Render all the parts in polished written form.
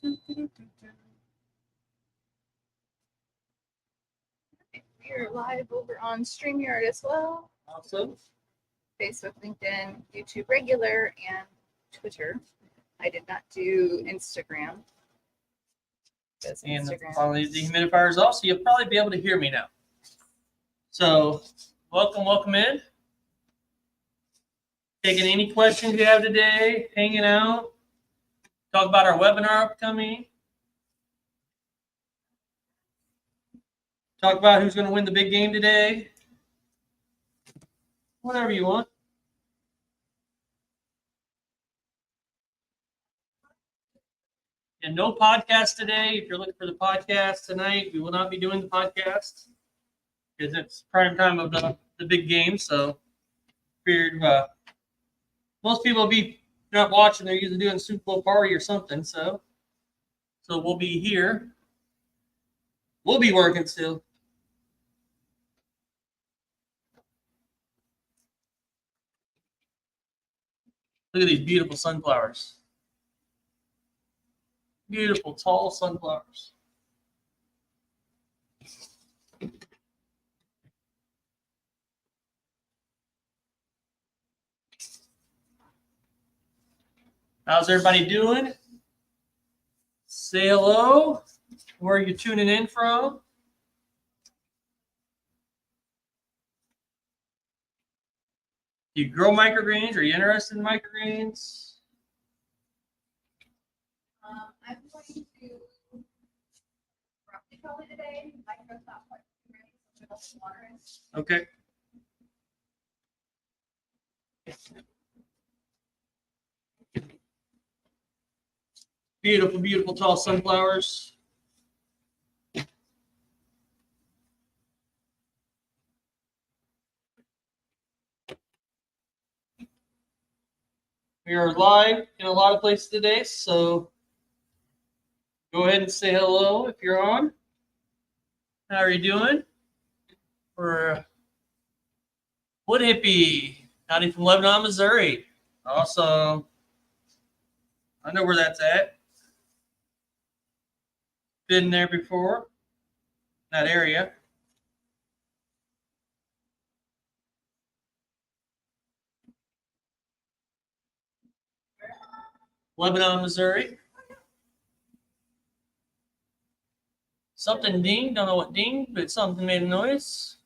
We're live over on StreamYard as well. Awesome. Facebook, LinkedIn, YouTube regular, and Twitter. I did not do Instagram. And finally, the humidifier is off, so you'll probably be able to hear me now. So, welcome in. Taking any questions you have today, hanging out, talk about our webinar upcoming, talk about who's going to win the big game today, whatever you want. And no podcast today. If you're looking for the podcast tonight, we will not be doing the podcast because it's prime time of the big game. So, figured most people will be not watching. They're usually doing Super Bowl party or something. So we'll be here. We'll be working still. Look at these beautiful sunflowers. Beautiful, tall sunflowers. How's everybody doing? Say hello. Where are you tuning in from? Do you grow microgreens? Are you interested in microgreens? I'm going to broccoli probably today. Micro's not quite ready, so I'm going to water it. Okay. Beautiful, beautiful tall sunflowers. We are live in a lot of places today, so go ahead and say hello if you're on. How are you doing? We're Wood Hippie, howdy from Lebanon, Missouri. Awesome. I know where that's at. Been there before, that area. Lebanon, Missouri. Something dinged. Don't know what dinged, but something made a noise.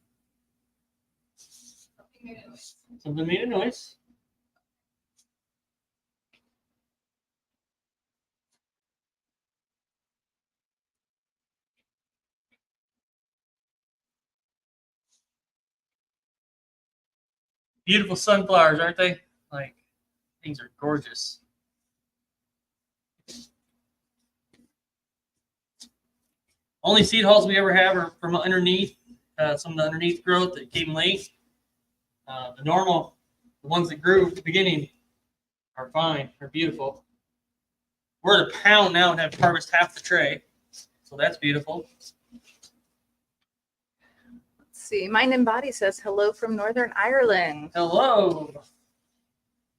Something made a noise. Beautiful sunflowers, aren't they? Like, things are gorgeous. Only seed hulls we ever have are from underneath, some of the underneath growth that came late. The normal, the ones that grew at the beginning are fine. They're beautiful. We're at a pound now and have to harvest half the tray. So that's beautiful. Let's see. Mind and Body says hello from Northern Ireland. Hello.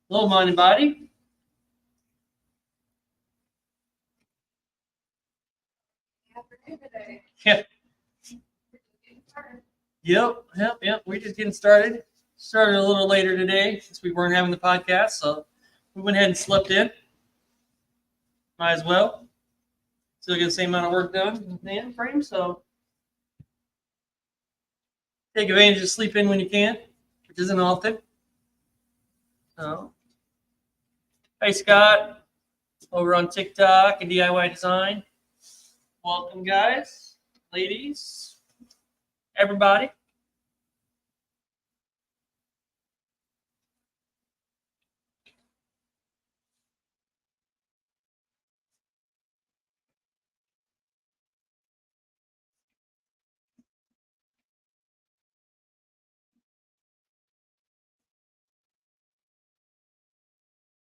Hello, Mind and Body. Yeah. Yep. We're just getting started. Started a little later today since we weren't having the podcast, so we went ahead and slept in. Might as well. Still get the same amount of work done in the end frame, so take advantage of sleep in when you can, which isn't often. So, hey Scott, over on TikTok and DIY Design. Welcome, guys, ladies, everybody.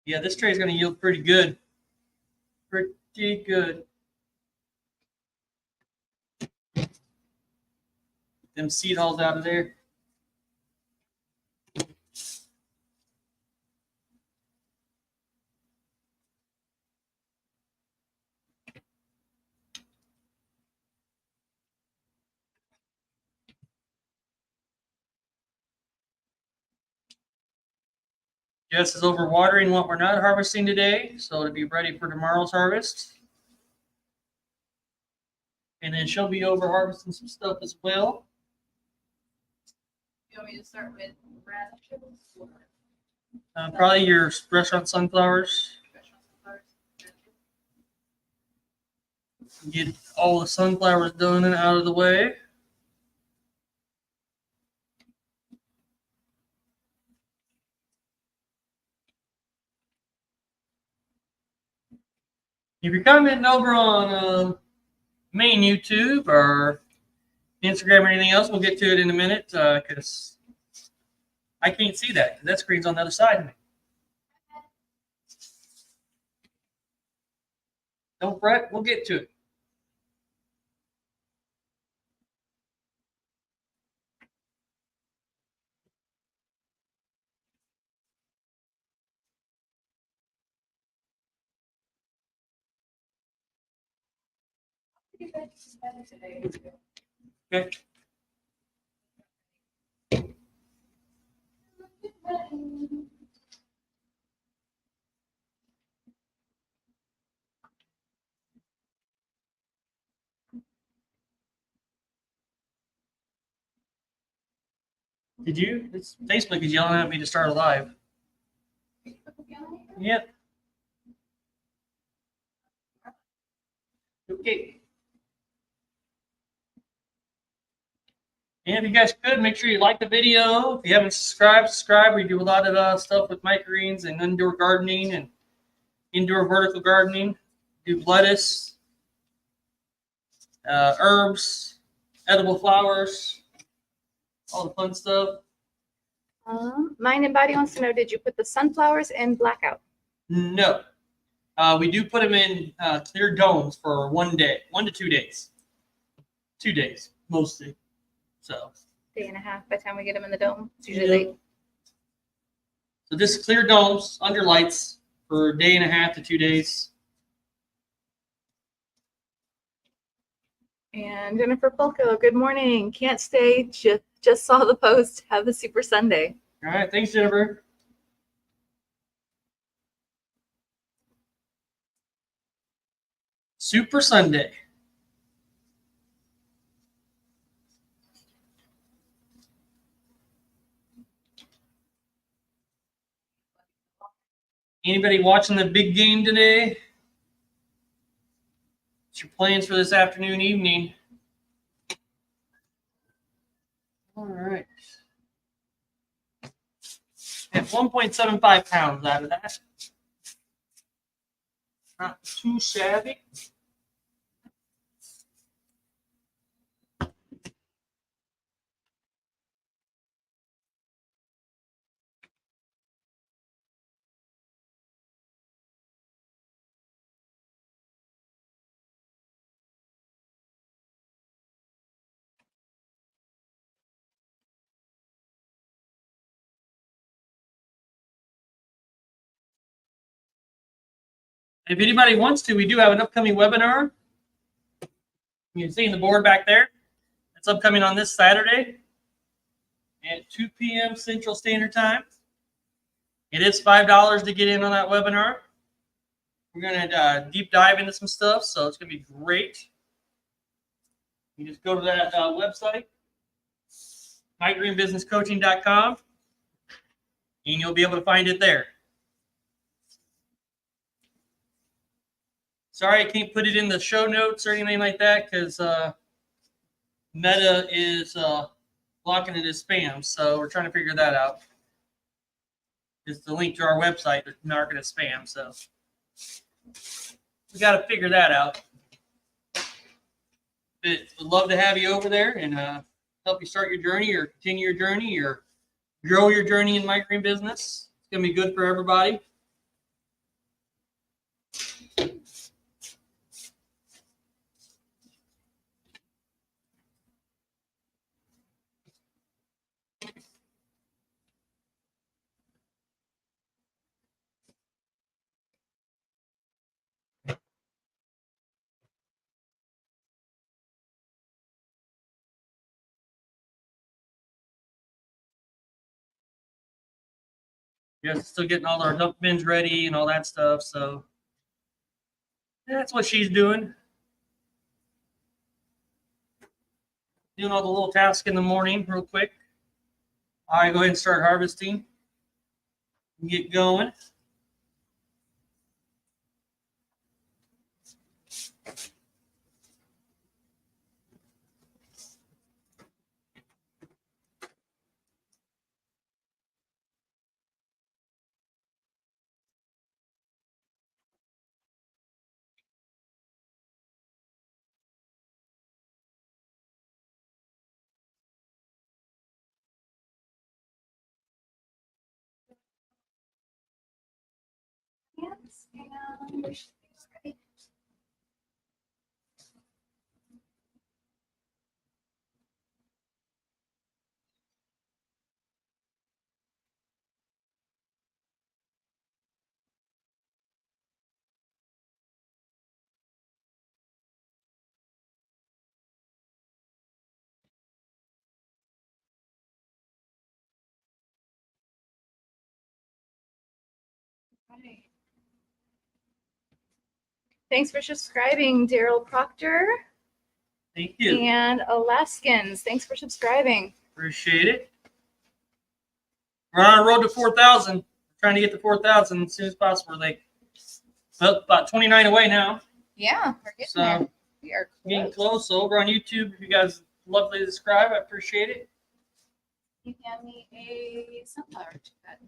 Yeah, this tray is going to yield pretty good. Pretty good. Them seed hulls out of there. Jess is overwatering what we're not harvesting today, so to be ready for tomorrow's harvest. And then she'll be over harvesting some stuff as well. You want me to start with radishes or Probably your restaurant sunflowers. professional sunflowers? Get all the sunflowers done and out of the way. If you're commenting over on main YouTube or Instagram or anything else, we'll get to it in a minute because I can't see that. That screen's on the other side of me. Don't fret, we'll get to it. Okay. Did you? It's Facebook is yelling at me to start a live. Yep. Okay. And if you guys could, make sure you like the video. If you haven't subscribed, subscribe. We do a lot of stuff with microgreens and indoor gardening and indoor vertical gardening. Do lettuce, herbs, edible flowers, all the fun stuff. Mind and Body wants to know, did you put the sunflowers in blackout? No. We do put them in clear domes for 1 day, 1 to 2 days. 2 days, mostly. So. Day and a half by the time we get them in the dome. It's usually late. So this is clear domes under lights for a day and a half to 2 days. And Jennifer Polko, good morning. Can't stay. Just saw the post. Have a super Sunday. All right, thanks, Jennifer. Super Sunday. Anybody watching the big game today? What's your plans for this afternoon, evening? All right. At 1.75 pounds out of that. Not too shabby. If anybody wants to, we do have an upcoming webinar. You can see in the board back there. It's upcoming on this Saturday at 2 p.m. Central Standard Time. It is $5 to get in on that webinar. We're going to deep dive into some stuff, so it's going to be great. You just go to that website, microgreenbusinesscoaching.com, and you'll be able to find it there. Sorry, I can't put it in the show notes or anything like that because Meta is blocking it as spam. So we're trying to figure that out. It's the link to our website that's marking as spam. So we got to figure that out. But would love to have you over there and help you start your journey or continue your journey or grow your journey in microgreen business. It's going to be good for everybody. Just still getting all our dump bins ready and all that stuff. So that's what she's doing. Doing all the little tasks in the morning real quick. All right, go ahead and start harvesting. Get going. Yes, and we should be ready. Right. Thanks for subscribing, Daryl Proctor Thank you. and Alaskans. Thanks for subscribing. Appreciate it. We're on our road to 4,000. Trying to get to 4,000 as soon as possible. Like, well, about 29 away now. Yeah, we're getting So, there. We are Getting close. close. So over on YouTube, if you guys love to subscribe, I appreciate it. You hand me a sunflower to cut.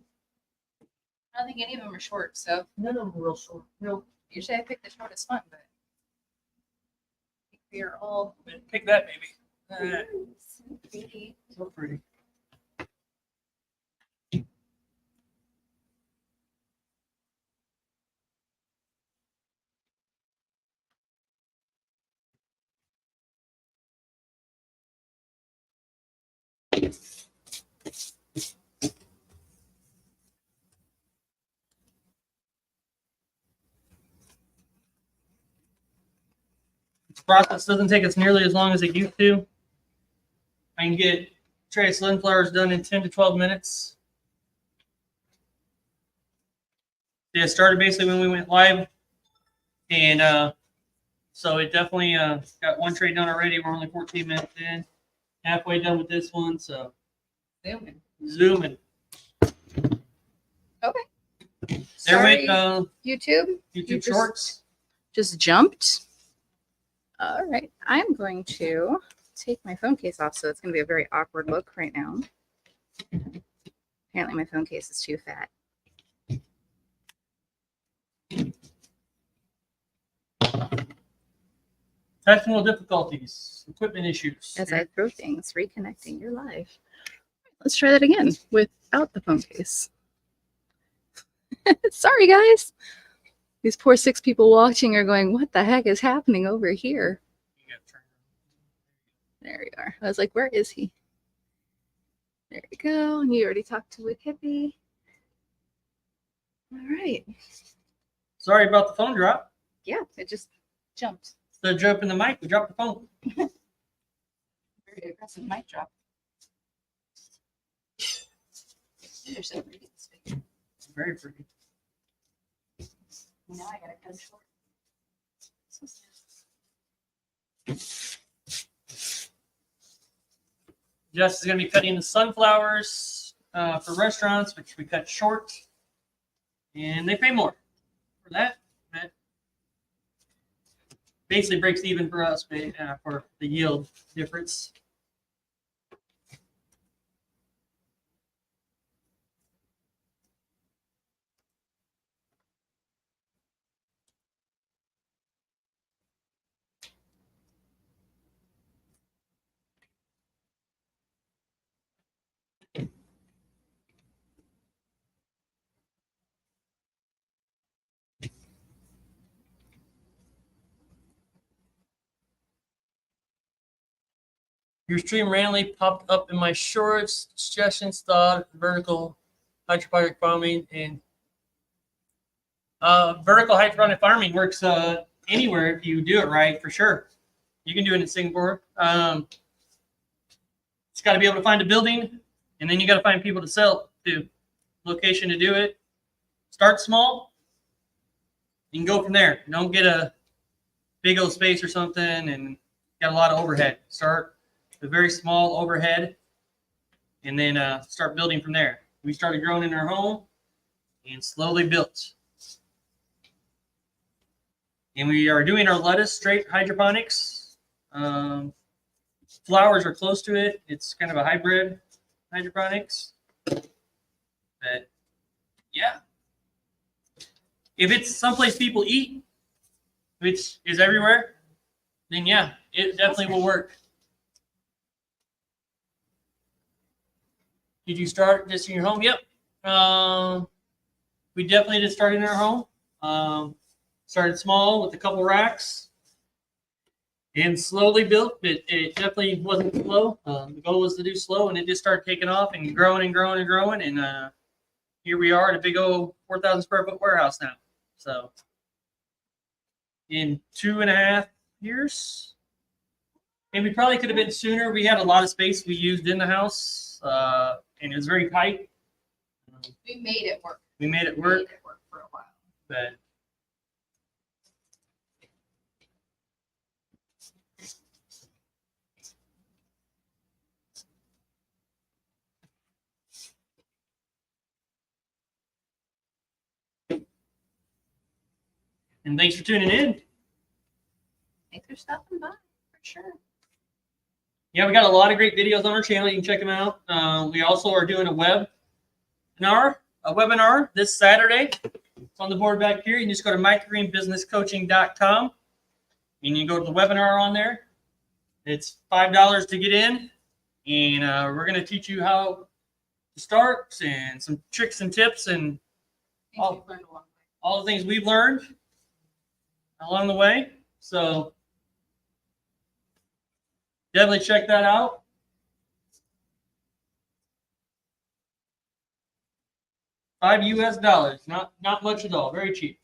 I don't think any of them are short, so None of them are real short. No. usually I pick the shortest one, but I think we are all Pick that, baby. so pretty. So pretty. This process doesn't take us nearly as long as it used to. I can get tray of sunflowers done in 10 to 12 minutes. Yeah, it started basically when we went live. And so it definitely got one tray done already. We're only 14 minutes in. Halfway done with this one. So zooming. Okay. There Sorry, went YouTube. YouTube Shorts. Just jumped. All right. I'm going to take my phone case off, so it's going to be a very awkward look right now. Apparently my phone case is too fat. Technical difficulties, equipment issues. As I throw things, reconnecting your live. Let's try that again without the phone case. Sorry, guys. These poor 6 people watching are going, what the heck is happening over here? There we are. I was like, where is he? There we go. And you already talked to Wick Hippie. All right. Sorry about the phone drop. Yeah, it just jumped. Instead of dropping the mic, we dropped the phone. Very aggressive mic drop. They're so pretty. Very pretty. Now I gotta cut it short. So sad. Jess is going to be cutting the sunflowers for restaurants, which we cut short. And they pay more for that. That basically breaks even for us for the yield difference. Your stream randomly popped up in my shorts. Suggestions, thought, vertical hydroponic farming, and vertical hydroponic farming works anywhere if you do it right, for sure. You can do it in Singapore. It's got to be able to find a building, and then you got to find people to sell to. location to do it. Start small. You can go from there. Don't get a big old space or something and got a lot of overhead. Start with very small overhead and then start building from there. We started growing in our home and slowly built. And we are doing our lettuce straight hydroponics. Flowers are close to it. It's kind of a hybrid hydroponics. But yeah, if it's someplace people eat, which is everywhere, then yeah, it definitely will work. Did you start this in your home? Yep. We definitely did start in our home. Started small with a couple racks and slowly built. It definitely wasn't slow. The goal was to do slow, and it just started taking off and growing and growing and growing. And here we are at a big old 4,000 square foot warehouse now. So in 2.5 years, and we probably could have been sooner. We had a lot of space we used in the house, and it was very tight. We made it work. We made it We work, made it work for a while. but and thanks for tuning in. Thanks for stopping by, for sure. Yeah, we got a lot of great videos on our channel. You can check them out. We also are doing a webinar this Saturday. It's on the board back here. You can just go to microgreenbusinesscoaching.com and you go to the webinar on there. It's $5 to get in, and we're going to teach you how to start and some tricks and tips and all the things we've learned along the way. So definitely check that out. $5 US, not much at all, very cheap.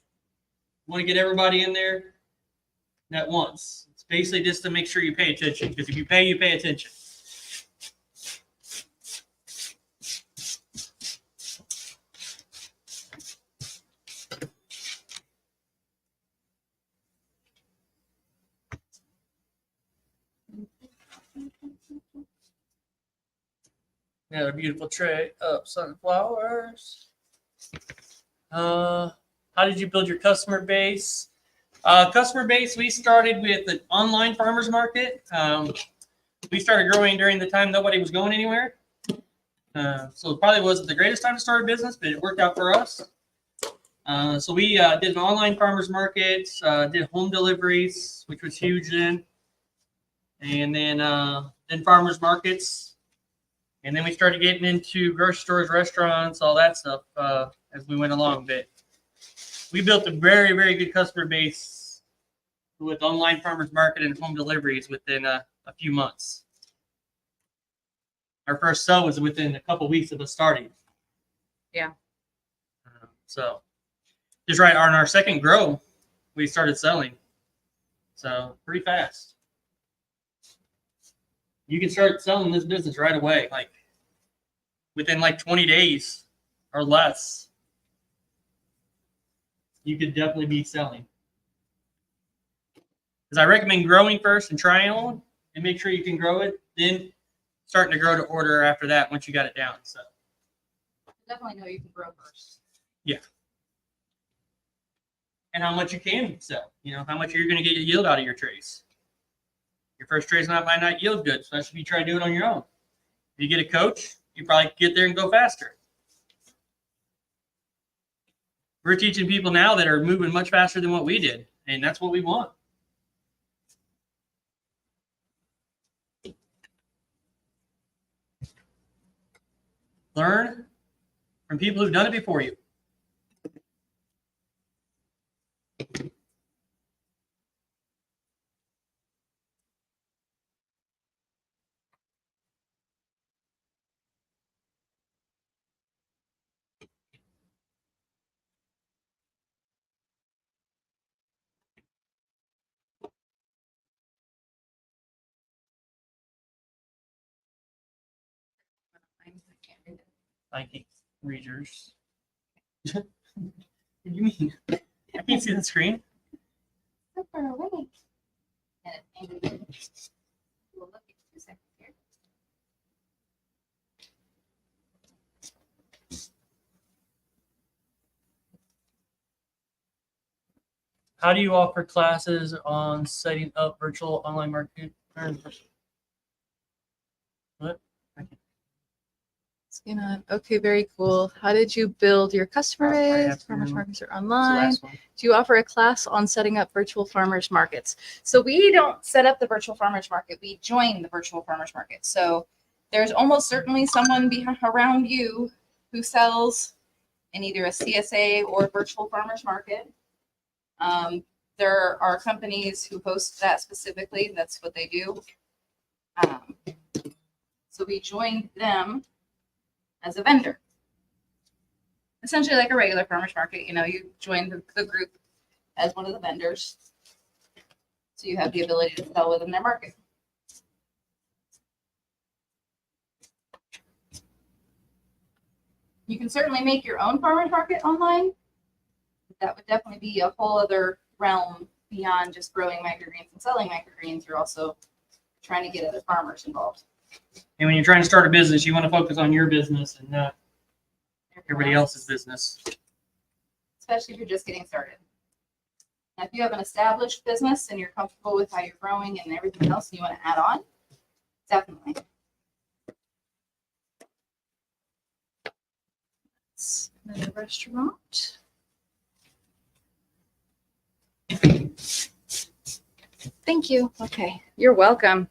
Want to get everybody in there at once. It's basically just to make sure you pay attention, because if you pay attention. Another beautiful tray of sunflowers. How did you build your customer base? Customer base, we started with an online farmers market. We started growing during the time nobody was going anywhere. So it probably wasn't the greatest time to start a business, but it worked out for us. So we did an online farmers market, did home deliveries, which was huge then. And then farmers markets. And then we started getting into grocery stores, restaurants, all that stuff as we went along. But we built a very, very good customer base with online farmers market and home deliveries within a few months. Our first sell was within a couple weeks of us starting. Yeah. So just right on our second grow, we started selling. So pretty fast. You can start selling this business right away, like within like 20 days or less. You could definitely be selling. Because I recommend growing first and trying on and make sure you can grow it. Then starting to grow to order after that once you got it down. So Definitely know you can grow first. yeah. And how much you can sell. You know, how much you're going to get yield out of your trays. Your first trays might not yield good, especially if you try to do it on your own. If you get a coach, you probably get there and go faster. We're teaching people now that are moving much faster than what we did, and that's what we want. Learn from people who've done it before you. I can't read it. Thank you. readers. What do you mean? I can't see the screen. So far away. And we'll look at 2 seconds here. How do you offer classes on setting up virtual online marketing? What? Scan on. Okay, very cool. How did you build your customer base? Farmers markets are online. Do you offer a class on setting up virtual farmers markets? So we don't set up the virtual farmers market. We join the virtual farmers market. So there's almost certainly someone around you who sells in either a CSA or virtual farmers market. There are companies who host that specifically. That's what they do. So we joined them as a vendor. Essentially like a regular farmer's market, you join the group as one of the vendors. So you have the ability to sell within their market. You can certainly make your own farmer's market online. That would definitely be a whole other realm beyond just growing microgreens and selling microgreens. You're also trying to get other farmers involved. And when you're trying to start a business, you want to focus on your business and not everybody else's business. Especially if you're just getting started. Now, if you have an established business and you're comfortable with how you're growing and everything else and you want to add on, definitely. It's another restaurant. Thank you. Okay, you're welcome.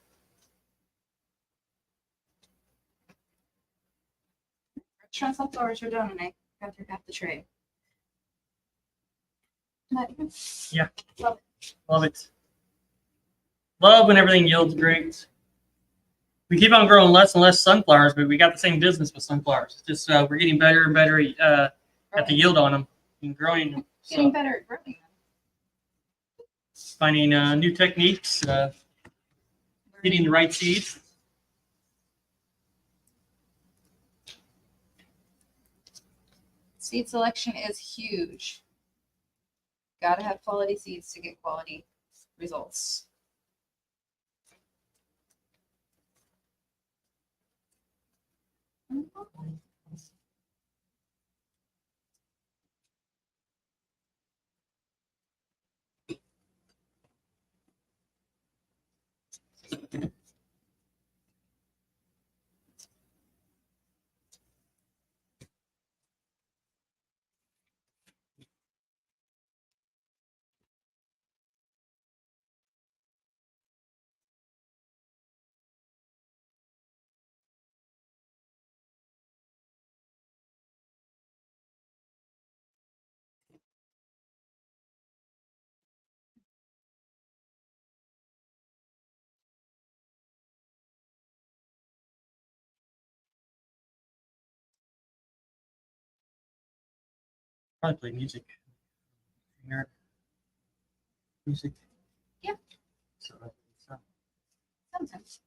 Restaurant sunflowers are done and I got through half the tray. Yeah. Love it. Love it. Love when everything yields great. We keep on growing less and less sunflowers, but we got the same business with sunflowers. Just we're getting better and better at the yield on them and growing them. Getting better at growing them. Finding new techniques, getting the right seeds. Seed selection is huge. Got to have quality seeds to get quality results. Probably play music. Music. Yeah. So, Sometimes.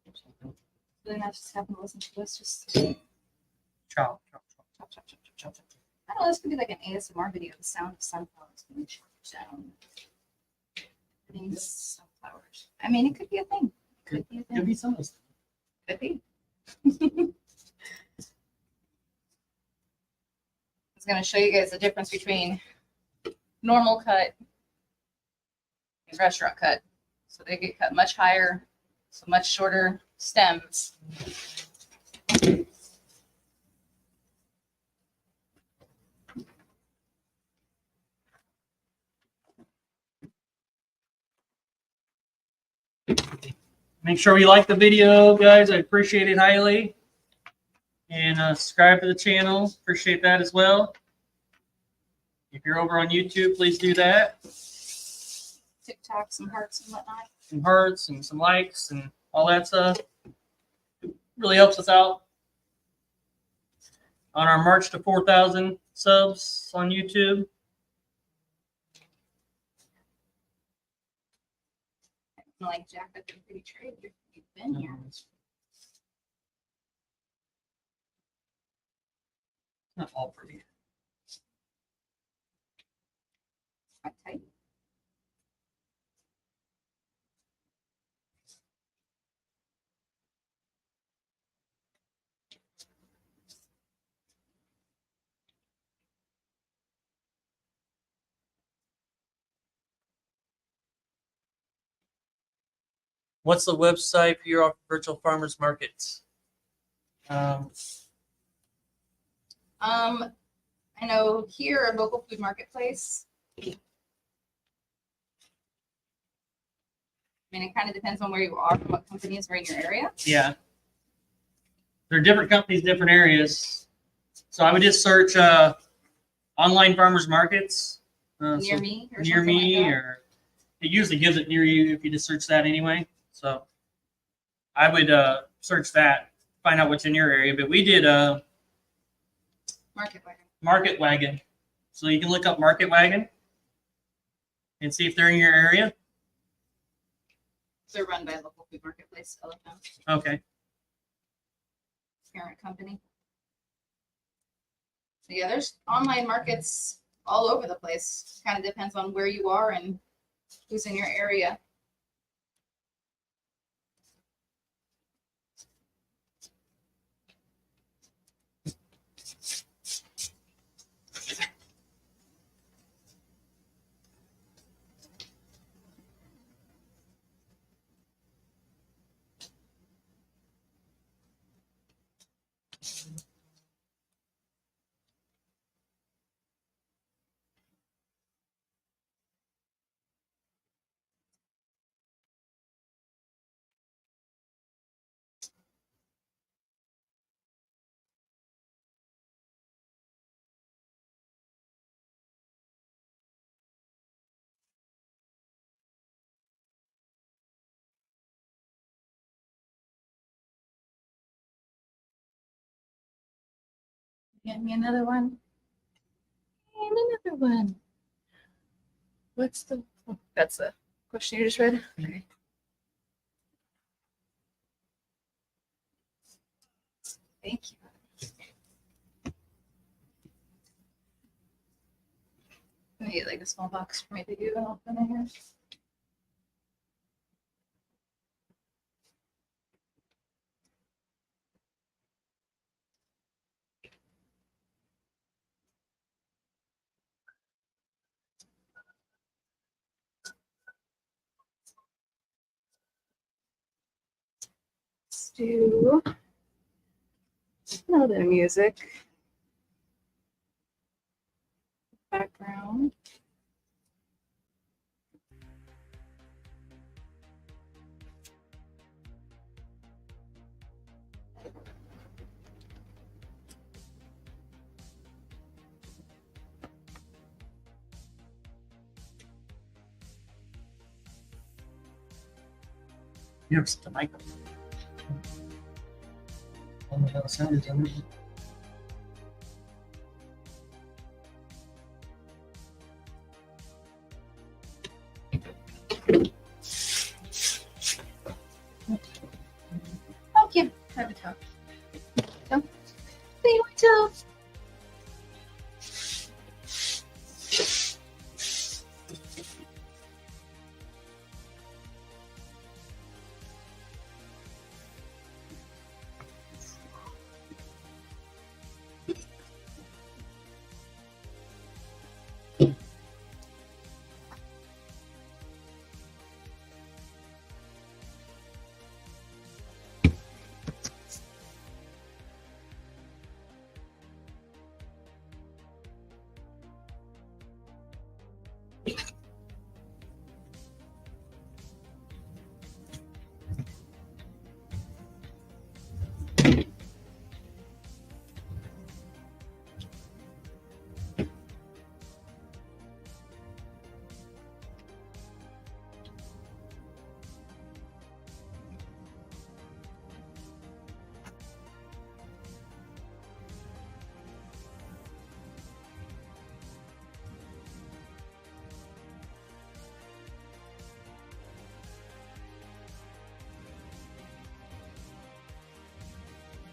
Really not just having to listen to this, just chop. chop, chop, chop, chop, chop, chop. I don't know, this could be like an ASMR video, the sound of sunflowers being chopped down. These sunflowers. I mean, it could be a thing. Could be a thing. Could be some of this. Could be. I was going to show you guys the difference between normal cut and restaurant cut. So they get cut much higher, so much shorter stems. Make sure you like the video, guys. I appreciate it highly. And subscribe to the channel. Appreciate that as well. If you're over on YouTube, please do that. TikTok, some hearts and whatnot. Some hearts and some likes and all that stuff. It really helps us out on our march to 4,000 subs on YouTube. Like Jack, that's a pretty trade. You've been here. Not all pretty. Quite tight. What's the website for your virtual farmers markets? I know here, a local food marketplace. I mean, it kind of depends on where you are and what companies are in your area. Yeah. There are different companies, different areas. So I would just search online farmers markets. Near me or near something me, like that. or it usually gives it near you if you just search that anyway. So I would search that, find out what's in your area. But we did Market wagon. Market Wagon. So you can look up Market Wagon and see if they're in your area. They're run by a local food marketplace, Telephone, Okay. parent company. So yeah, there's online markets all over the place. Kind of depends on where you are and who's in your area. Get me another one. And another one. What's the? Oh, that's the question you just read. Okay. Thank you. Let me get like a small box for me to do and open it here. Let's do another music background. You have the mic. I don't know how the sound is on it. Okay, have a towel. No. Say my towel.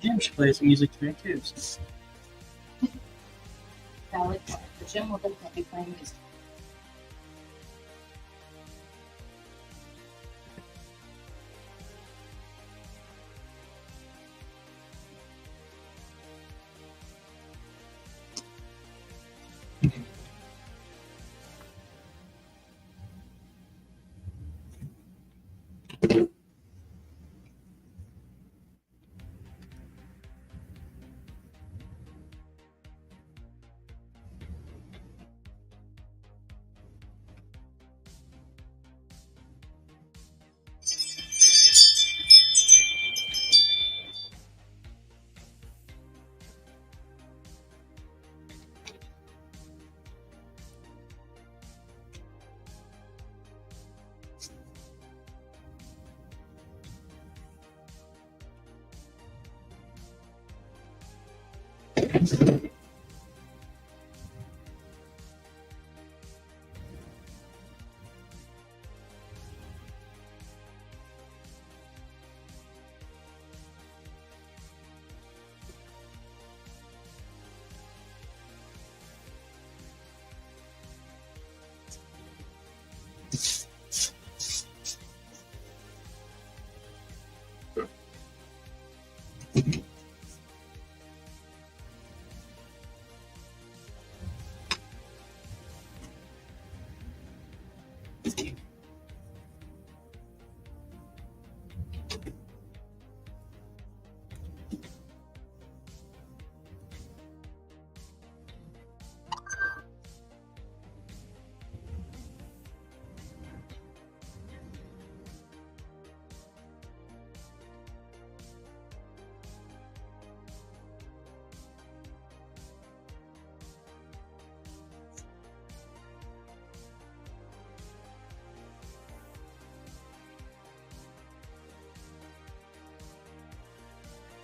Jim should play some music today too. Jim will definitely be playing music.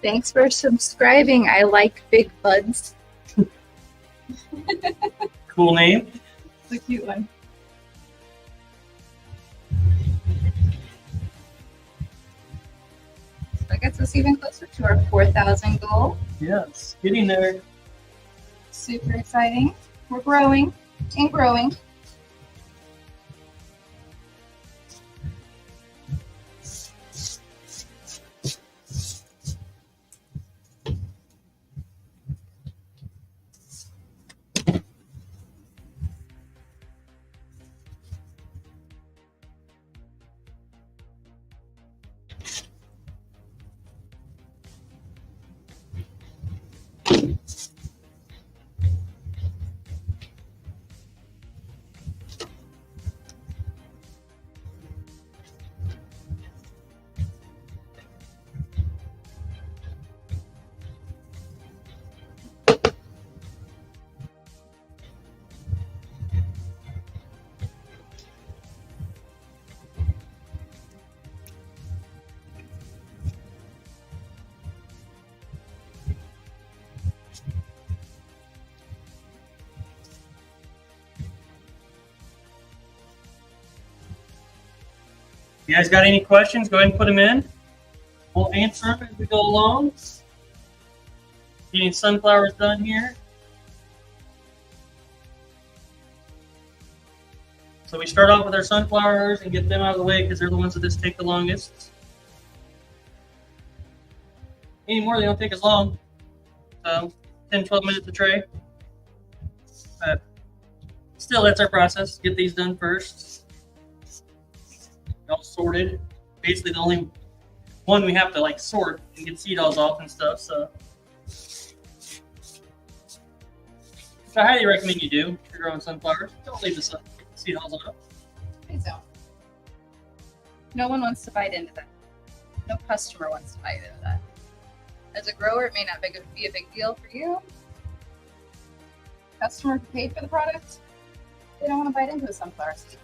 Thanks for subscribing. I like big buds. Cool name. It's a cute one. So that gets us even closer to our 4,000 goal. Yes, getting there. Super exciting. We're growing and growing. You guys got any questions? Go ahead and put them in. We'll answer them as we go along. Getting sunflowers done here. So we start off with our sunflowers and get them out of the way because they're the ones that just take the longest. Any more, they don't take as long. So 10, 12 minutes a tray. But still, that's our process. Get these done first. All sorted. Basically, the only one we have to like sort and get seed balls off and stuff. So I highly recommend you do if you're growing sunflowers. Don't leave the seed balls off. Please don't. No one wants to bite into that. No customer wants to bite into that. As a grower, it may not be a big deal for you. Customer who paid for the product, they don't want to bite into a sunflower seed.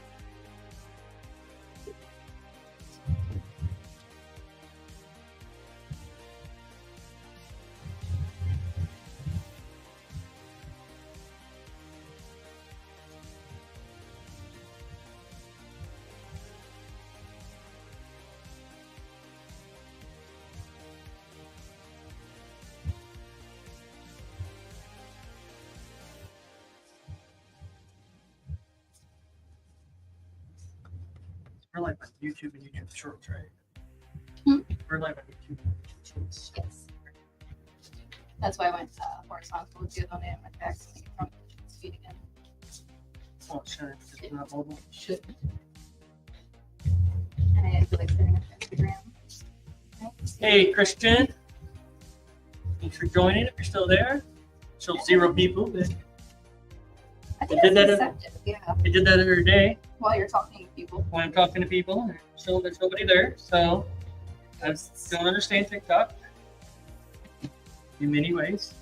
We're live on YouTube and YouTube Shorts, right? Hmm? We're live on YouTube and YouTube Shorts. Yes. That's why I went horizontal with the other one and went back to the feed again. Oh, sure. It's not mobile. Should. And I feel like setting up Instagram. Okay. Hey, Christian. Thanks for joining. If you're still there, shows 0 people. But I think Did that's that- deceptive, yeah. I did that every day While you're talking to people. when I'm talking to people. And so there's nobody there. So I don't understand TikTok in many ways.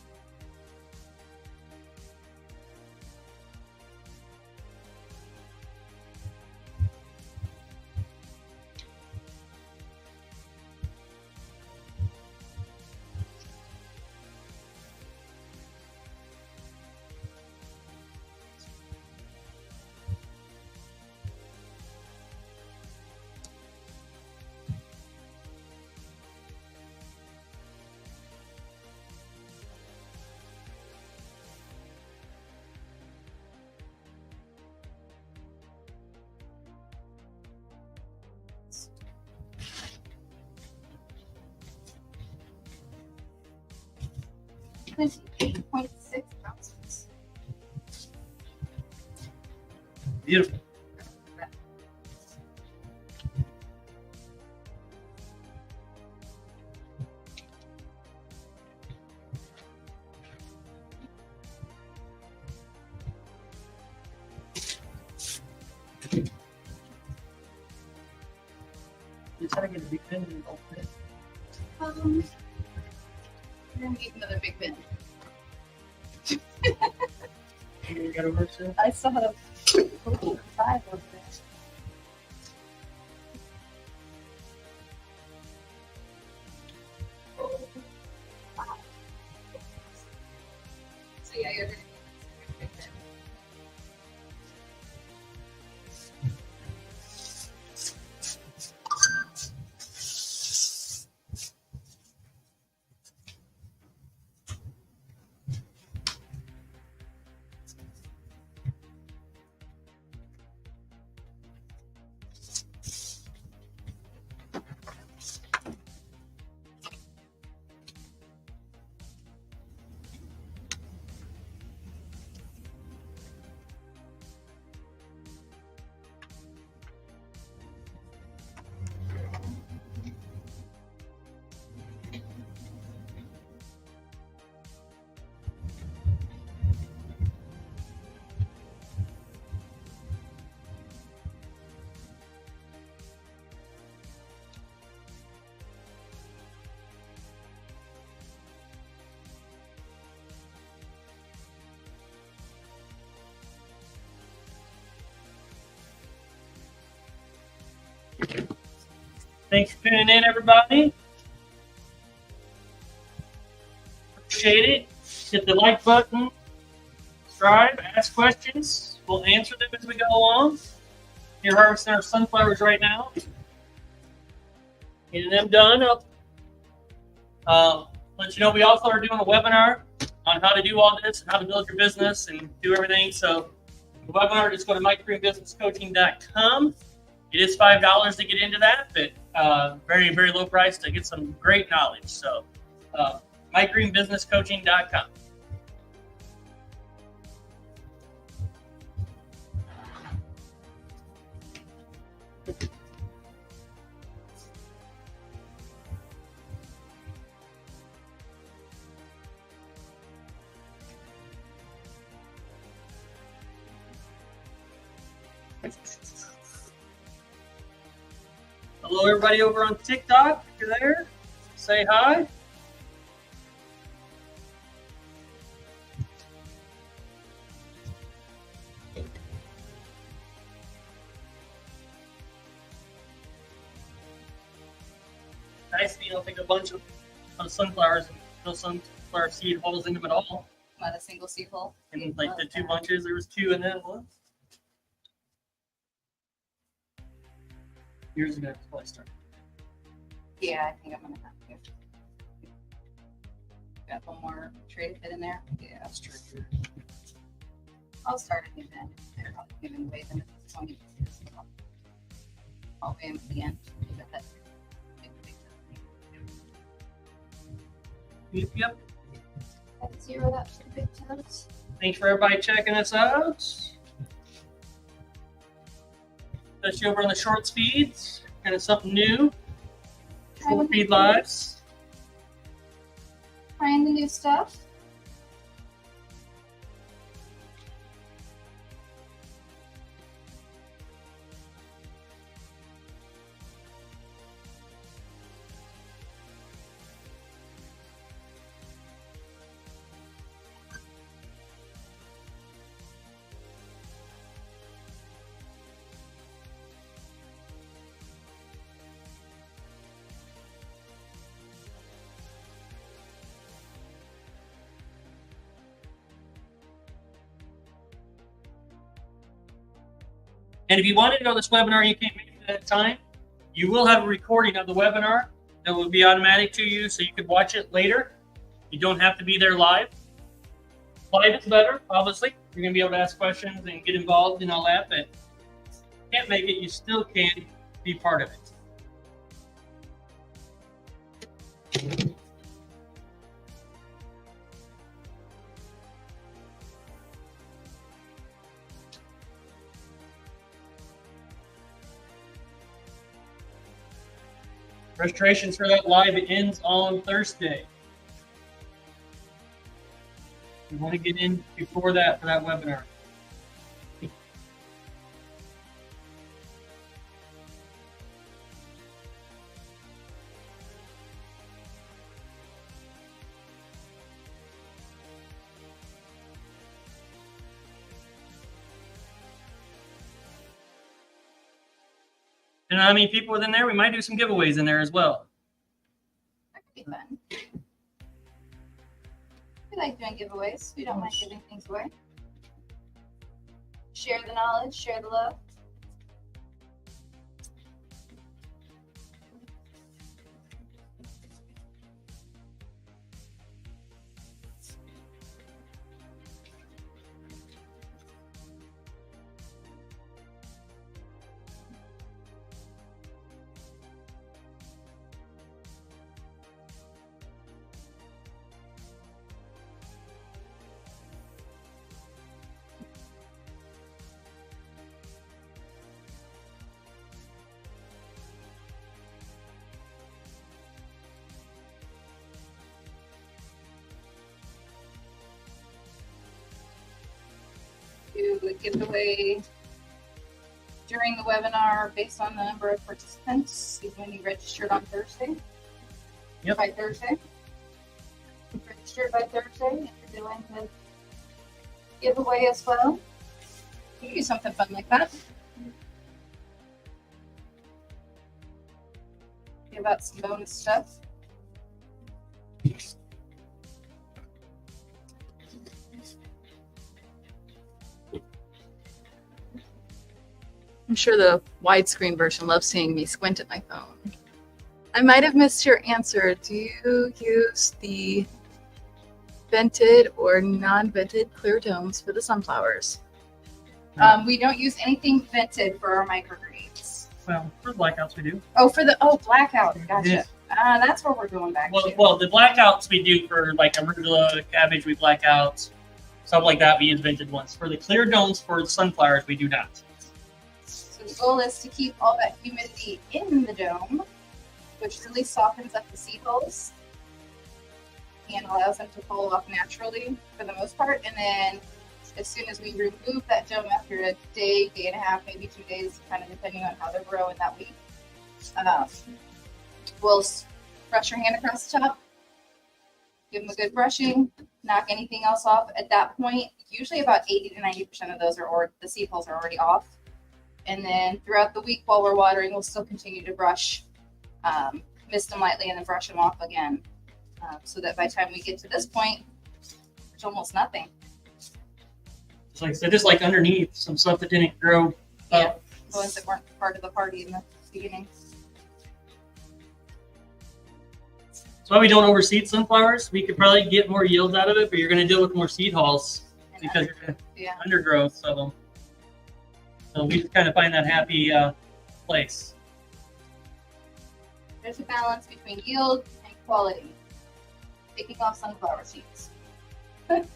It's 8.6 ounces. Beautiful. You try to get a big pen and open it. We're gonna get another big bin. You got over soon? I still have 5 over there. So yeah, you're gonna get big bin. Thanks for tuning in, everybody. Appreciate it. Hit the like button, subscribe, ask questions. We'll answer them as we go along. You're harvesting our sunflowers right now. Getting them done up. Let you know we also are doing a webinar on how to do all this and how to build your business and do everything. So the webinar, just go to microgreenbusinesscoaching.com. It is $5 to get into that, but very, very low price to get some great knowledge. So microgreenbusinesscoaching.com. Hello, everybody over on TikTok. If you're there, say hi. Nice being able to take a bunch of sunflowers and no sunflower seed holes in them at all. Not a single seed hole. And like the 2 bunches, there was 2 in that one. Yours is gonna probably start. Yeah, I think I'm gonna have to. Got one more tray to fit in there. Yeah, That's true. I'll start a new bin. They're probably giving away them at this point. hallway and at the end. Yep. Zero that for the big toes. Thanks for everybody checking us out. Especially over on the shorts feeds. Kind of something new. Short feed lives. Trying the new stuff. And if you wanted to go to this webinar and you can't make it at that time, you will have a recording of the webinar that will be automatic to you, so you could watch it later. You don't have to be there live. Live is better, obviously. You're going to be able to ask questions and get involved and all that, but if you can't make it, you still can be part of it. Registrations for that live ends on Thursday. You want to get in before that for that webinar. And I mean, people within there, we might do some giveaways in there as well. That could be fun. We like doing giveaways. We don't mind giving things away. Share the knowledge, share the love. To give away during the webinar based on the number of participants is when you registered on Thursday. Yep. By Thursday. Registered by Thursday if you're doing the giveaway as well. You can do something fun like that. Give out some bonus stuff. I'm sure the widescreen version loves seeing me squint at my phone. I might have missed your answer. Do you use the vented or non-vented clear domes for the sunflowers? No. We don't use anything vented for our microgreens. Well, for the blackouts we do. Oh, for the blackout. Gotcha. Yes. That's where we're going back to. Well, the blackouts we do for like arugula, cabbage, we black out. Stuff like that, we use vented ones. For the clear domes for sunflowers, we do not. So the goal is to keep all that humidity in the dome, which really softens up the seed holes and allows them to fall off naturally for the most part. And then as soon as we remove that dome after a day, day and a half, maybe 2 days, kind of depending on how they're growing that week, we'll brush your hand across the top, give them a good brushing, knock anything else off. At that point, usually about 80 to 90% of those the seed holes are already off. And then throughout the week while we're watering, we'll still continue to brush, mist them lightly, and then brush them off again. So that by the time we get to this point, there's almost nothing. It's like I said, just like underneath some stuff that didn't grow Yeah, up. the ones that weren't part of the party in the beginning. That's why we don't overseed sunflowers. We could probably get more yields out of it, but you're going to deal with more seed halls And because you're going to yeah. undergrowth of them. So we just kind of find that happy place. There's a balance between yield and quality. Taking off sunflower seeds. Yep.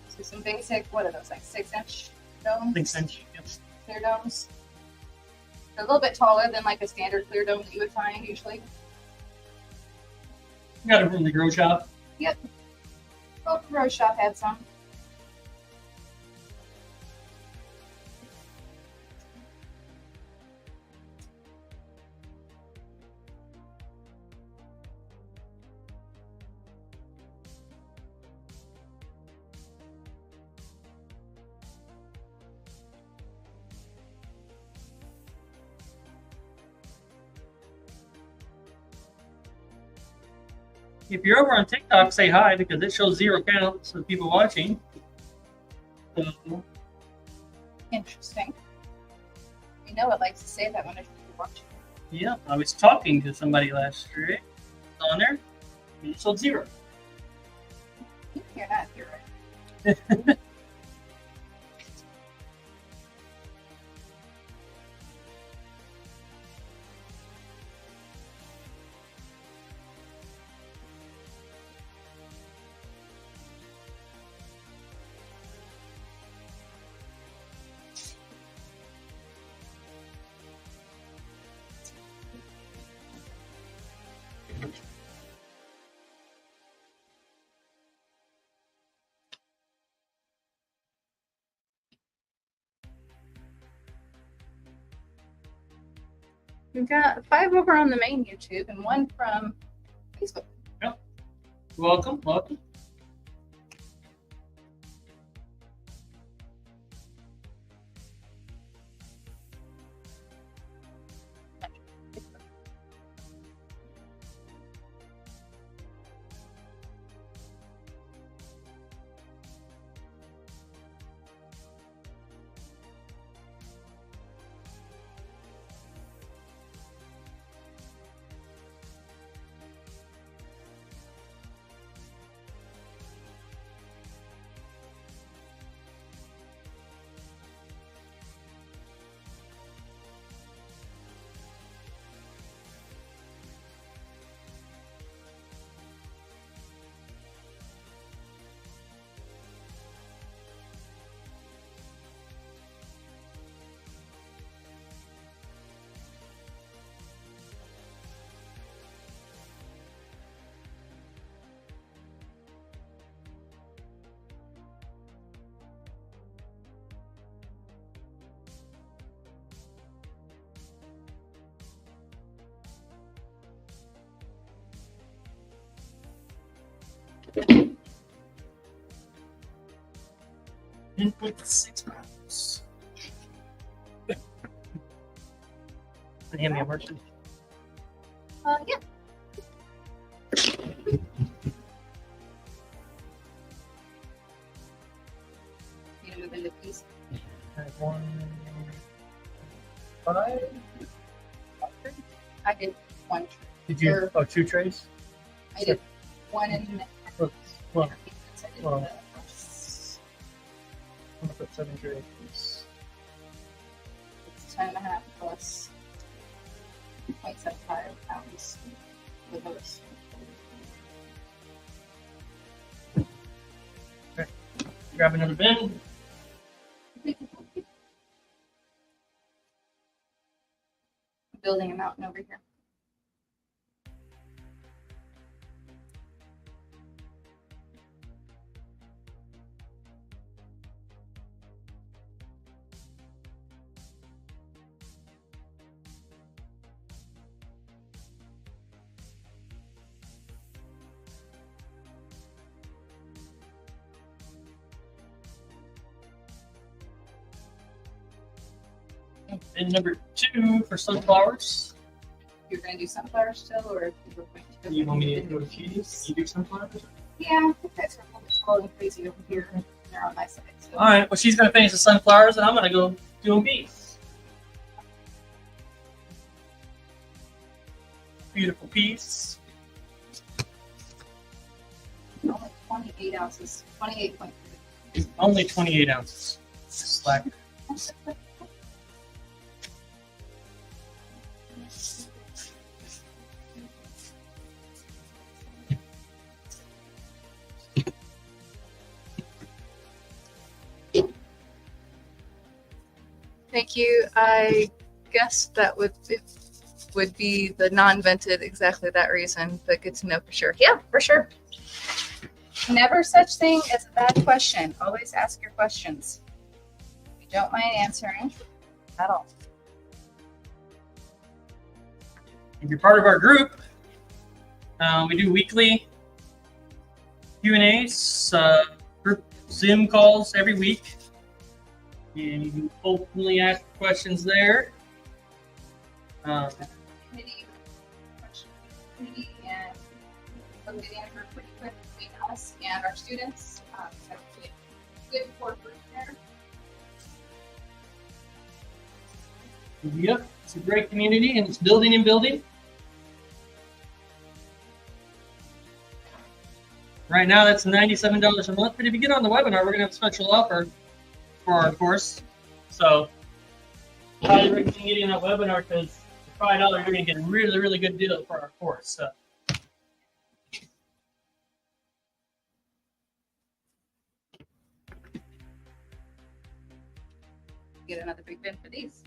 So some basic, what are those, like 6-inch domes? 6-inch. Yep. Clear domes. They're a little bit taller than like a standard clear dome that you would find usually. Got it from the grow shop. Yep. Oh, Rose Shop had some. If you're over on TikTok, say hi because it shows 0 counts for people watching. So, Interesting. You know it likes to say that when it's watching. yeah, I was talking to somebody last year on there. And it showed 0. You're not, you're right. We've got 5 over on the main YouTube and 1 from Facebook. Welcome, welcome. Input 6 pounds. Hand me a merchant. Yeah. You move into piece. 1, 5. I did 1. Did you? Or- Oh, 2 trays. I did 1 and Well, well, well. I'm gonna put 7 trays. it's 10.5 plus 0.75 pounds with those. Grab another bin. Building a mountain over here. And number 2 for sunflowers. You're going to do sunflower still, or if you were going to go You want me to into go to cheese? You do sunflowers? Yeah, I think that's a little bit slow and crazy over here. They're on my side. So. All right. Well, she's gonna finish the sunflowers, and I'm gonna go do bees. Beautiful piece. Only 28 ounces. 28.3. Only 28 ounces. Slack. Thank you. I guess that would be the non-vented exactly that reason, but good to know for sure. Yeah, for sure. Never such thing as a bad question. Always ask your questions. We don't mind answering at all. If you're part of our group, we do weekly Q&As, group Zoom calls every week. And you can openly ask questions there. Committee, committee, and look at the answer pretty quick between us and our students. So good core group there. Yep, it's a great community and it's building and building. Right now, that's $97 a month. But if you get on the webinar, we're going to have a special offer for our course. So, I highly recommend getting on that webinar because for $5, you're going to get a really, really good deal for our course. So. Get another big bin for these.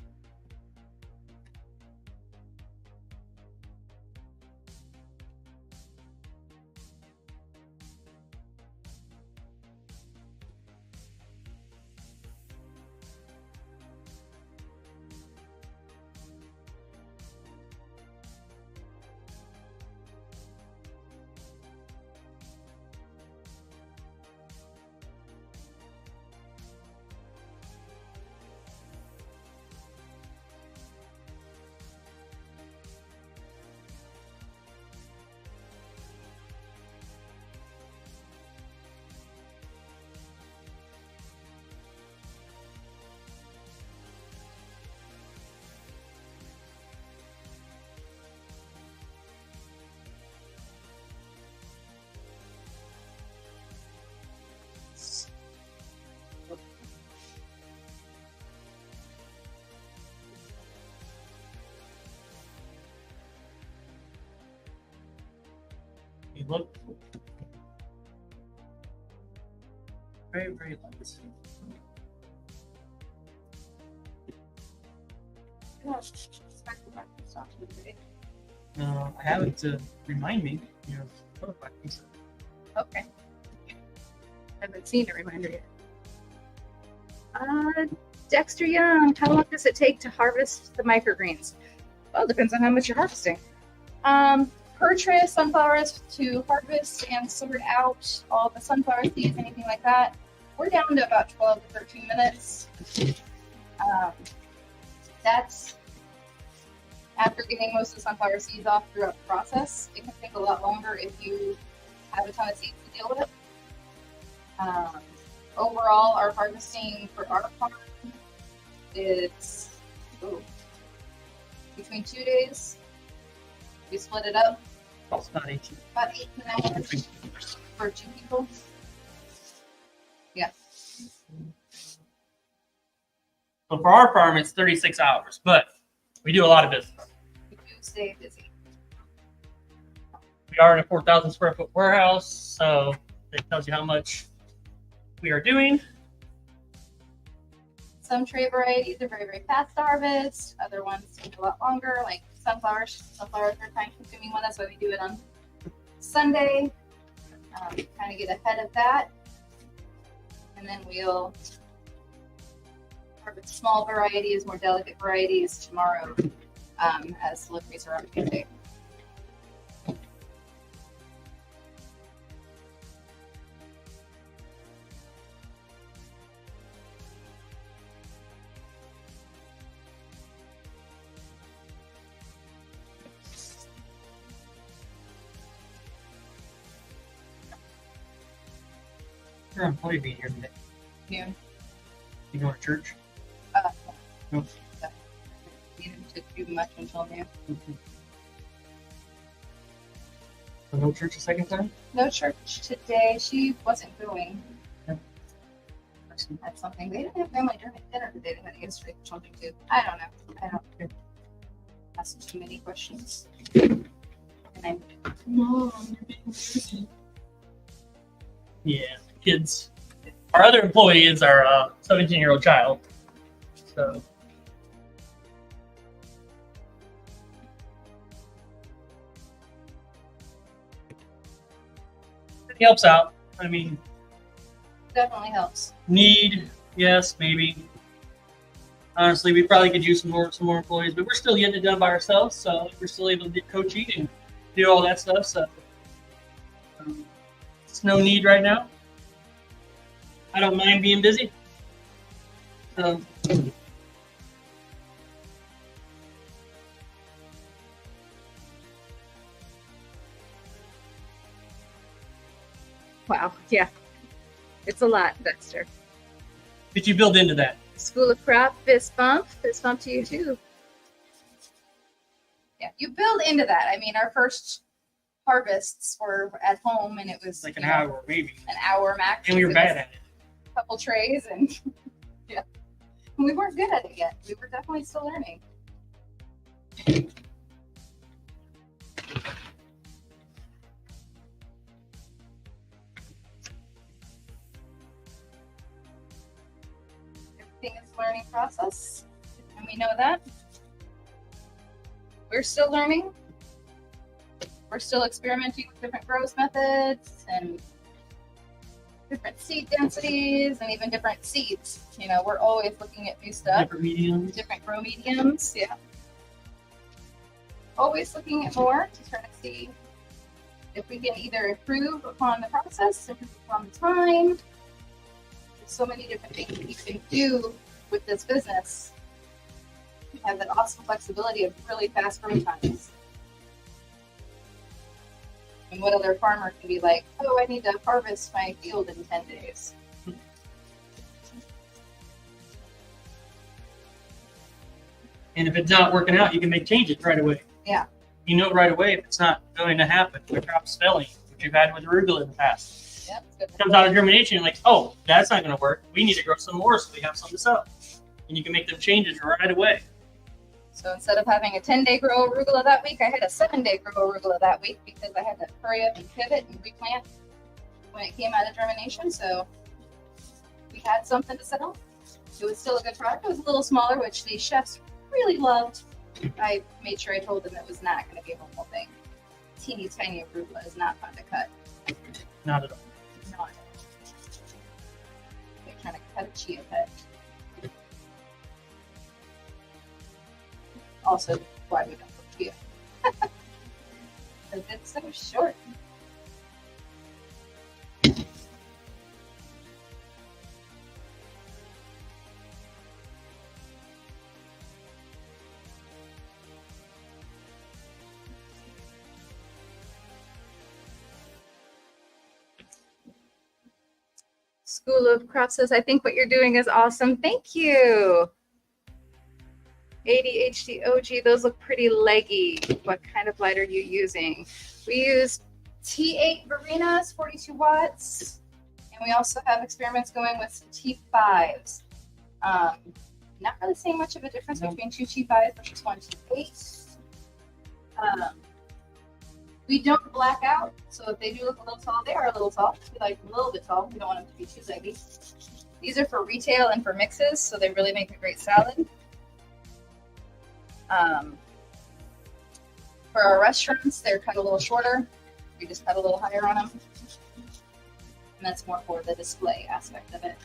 You look very, very light. I have it to remind me. You know, Okay. Haven't seen a reminder yet. Dexter Young, how long does it take to harvest the microgreens? Well, it depends on how much you're harvesting. Per tray of sunflowers to harvest and sort out all the sunflower seeds, anything like that, we're down to about 12 to 13 minutes. That's after getting most of the sunflower seeds off throughout the process. It can take a lot longer if you have a ton of seeds to deal with. Overall, our harvesting for our farm is between 2 days. We split it up. It's not 18. About 8 hours for 2 people. Yeah. So for our farm, it's 36 hours, but we do a lot of business. We do stay busy. We are in a 4,000 square foot warehouse, so it tells you how much we are doing. Some tray varieties are very, very fast to harvest. Other ones take a lot longer, like sunflowers. Sunflowers are time consuming one. That's why we do it on Sunday. Kind of get ahead of that. And then we'll harvest small varieties, more delicate varieties tomorrow as deliveries are on Tuesday. Your employee being here today. Yeah. You going to church? No. Needed to do much until now. So no church a second time? No church today. She wasn't going. Yep. That's something. They didn't have family dinner today. They had to get straight for something too. I don't know. I don't ask too many questions. And I'm Yeah, kids. Our other employee is our 17-year-old child. So. It helps out. I mean, definitely helps. need, yes, maybe. Honestly, we probably could use some more employees, but we're still getting it done by ourselves, so we're still able to get coaching and do all that stuff. So it's no need right now. I don't mind being busy. So Wow. Yeah. It's a lot, Dexter. did you build into that? School of Crop, fist bump to you too. Yeah, you build into that. I mean, our first harvests were at home, and it was Like an hour, maybe. An hour max. And we were bad at it. A couple trays, and yeah, we weren't good at it yet. We were definitely still learning. Everything is a learning process, and we know that. We're still learning. We're still experimenting with different growth methods and different seed densities and even different seeds. You know, we're always looking at new stuff. Different mediums. Different grow mediums, yeah. Always looking at more to try to see if we can either improve upon the process, improve upon the time. There's so many different things that you can do with this business. You have that awesome flexibility of really fast growth times. And what other farmer can be like, oh, I need to harvest my field in 10 days. And if it's not working out, you can make changes right away. Yeah. You know right away if it's not going to happen. The crop's failing, which you've had with arugula in the past. Yep. It comes out of germination, like, oh, that's not going to work. We need to grow some more so we have something to sell. And you can make them changes right away. So instead of having a 10-day grow arugula that week, I had a 7-day grow arugula that week because I had to hurry up and pivot and replant when it came out of germination. So we had something to sell. It was still a good product. It was a little smaller, which the chefs really loved. I made sure I told them it was not going to be a normal thing. Teeny tiny arugula is not fun to cut. Not at all. Not at all. They're trying to cut a chia pet. Also, why we don't put chia. Because it's so short. School of Crop says, I think what you're doing is awesome. Thank you. ADHD OG, those look pretty leggy. What kind of light are you using? We use T8 Verenas, 42 watts. And we also have experiments going with some T5s. Not really seeing much of a difference between two T5s versus one T8. We don't black out, so if they do look a little tall, they are a little tall. We like a little bit tall. We don't want them to be too leggy. These are for retail and for mixes, so they really make a great salad. For our restaurants, they're cut a little shorter. We just cut a little higher on them. And that's more for the display aspect of it.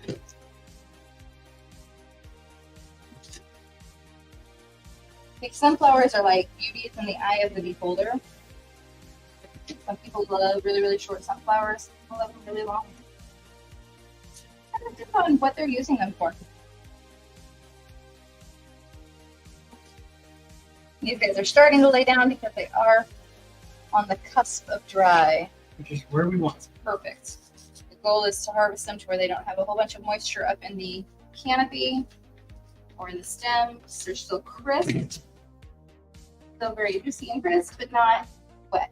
Like sunflowers are like beauties in the eye of the beholder. Some people love really, really short sunflowers. Some people love them really long. Kind of depends on what they're using them for. These guys are starting to lay down because they are on the cusp of dry. Which is where we want them. Perfect. The goal is to harvest them to where they don't have a whole bunch of moisture up in the canopy or in the stems. They're still crisp. Still very juicy and crisp, but not wet.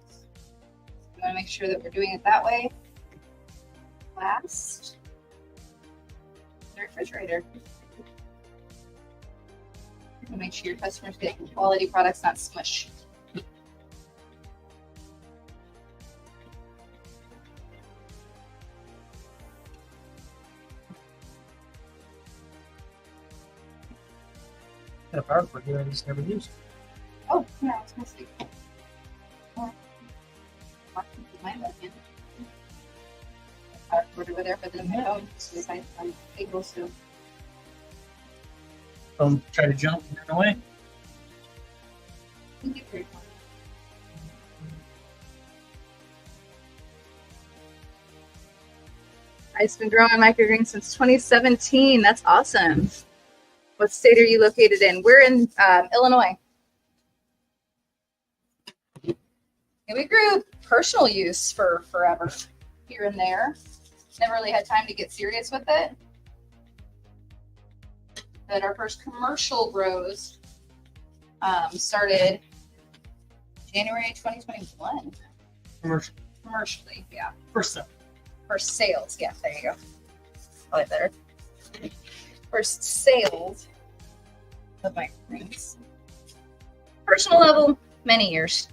We want to make sure that we're doing it that way. Last. the refrigerator. And make sure your customers get quality products, not smush. Got a power cord here I just never used. Oh, yeah, I was going to say. Oh. My opinion. Power cord over there, but then my phone decides I'm able to. Try to jump and run away. Thank you for your time. I've been growing microgreens since 2017. That's awesome. What state are you located in? We're in Illinois. And we grew personal use for forever, here and there. Never really had time to get serious with it. But our first commercial grows started January 2021. Commercially, yeah. First step. First sales, yeah, there you go. Probably better. First sales of microgreens. Personal level, many years.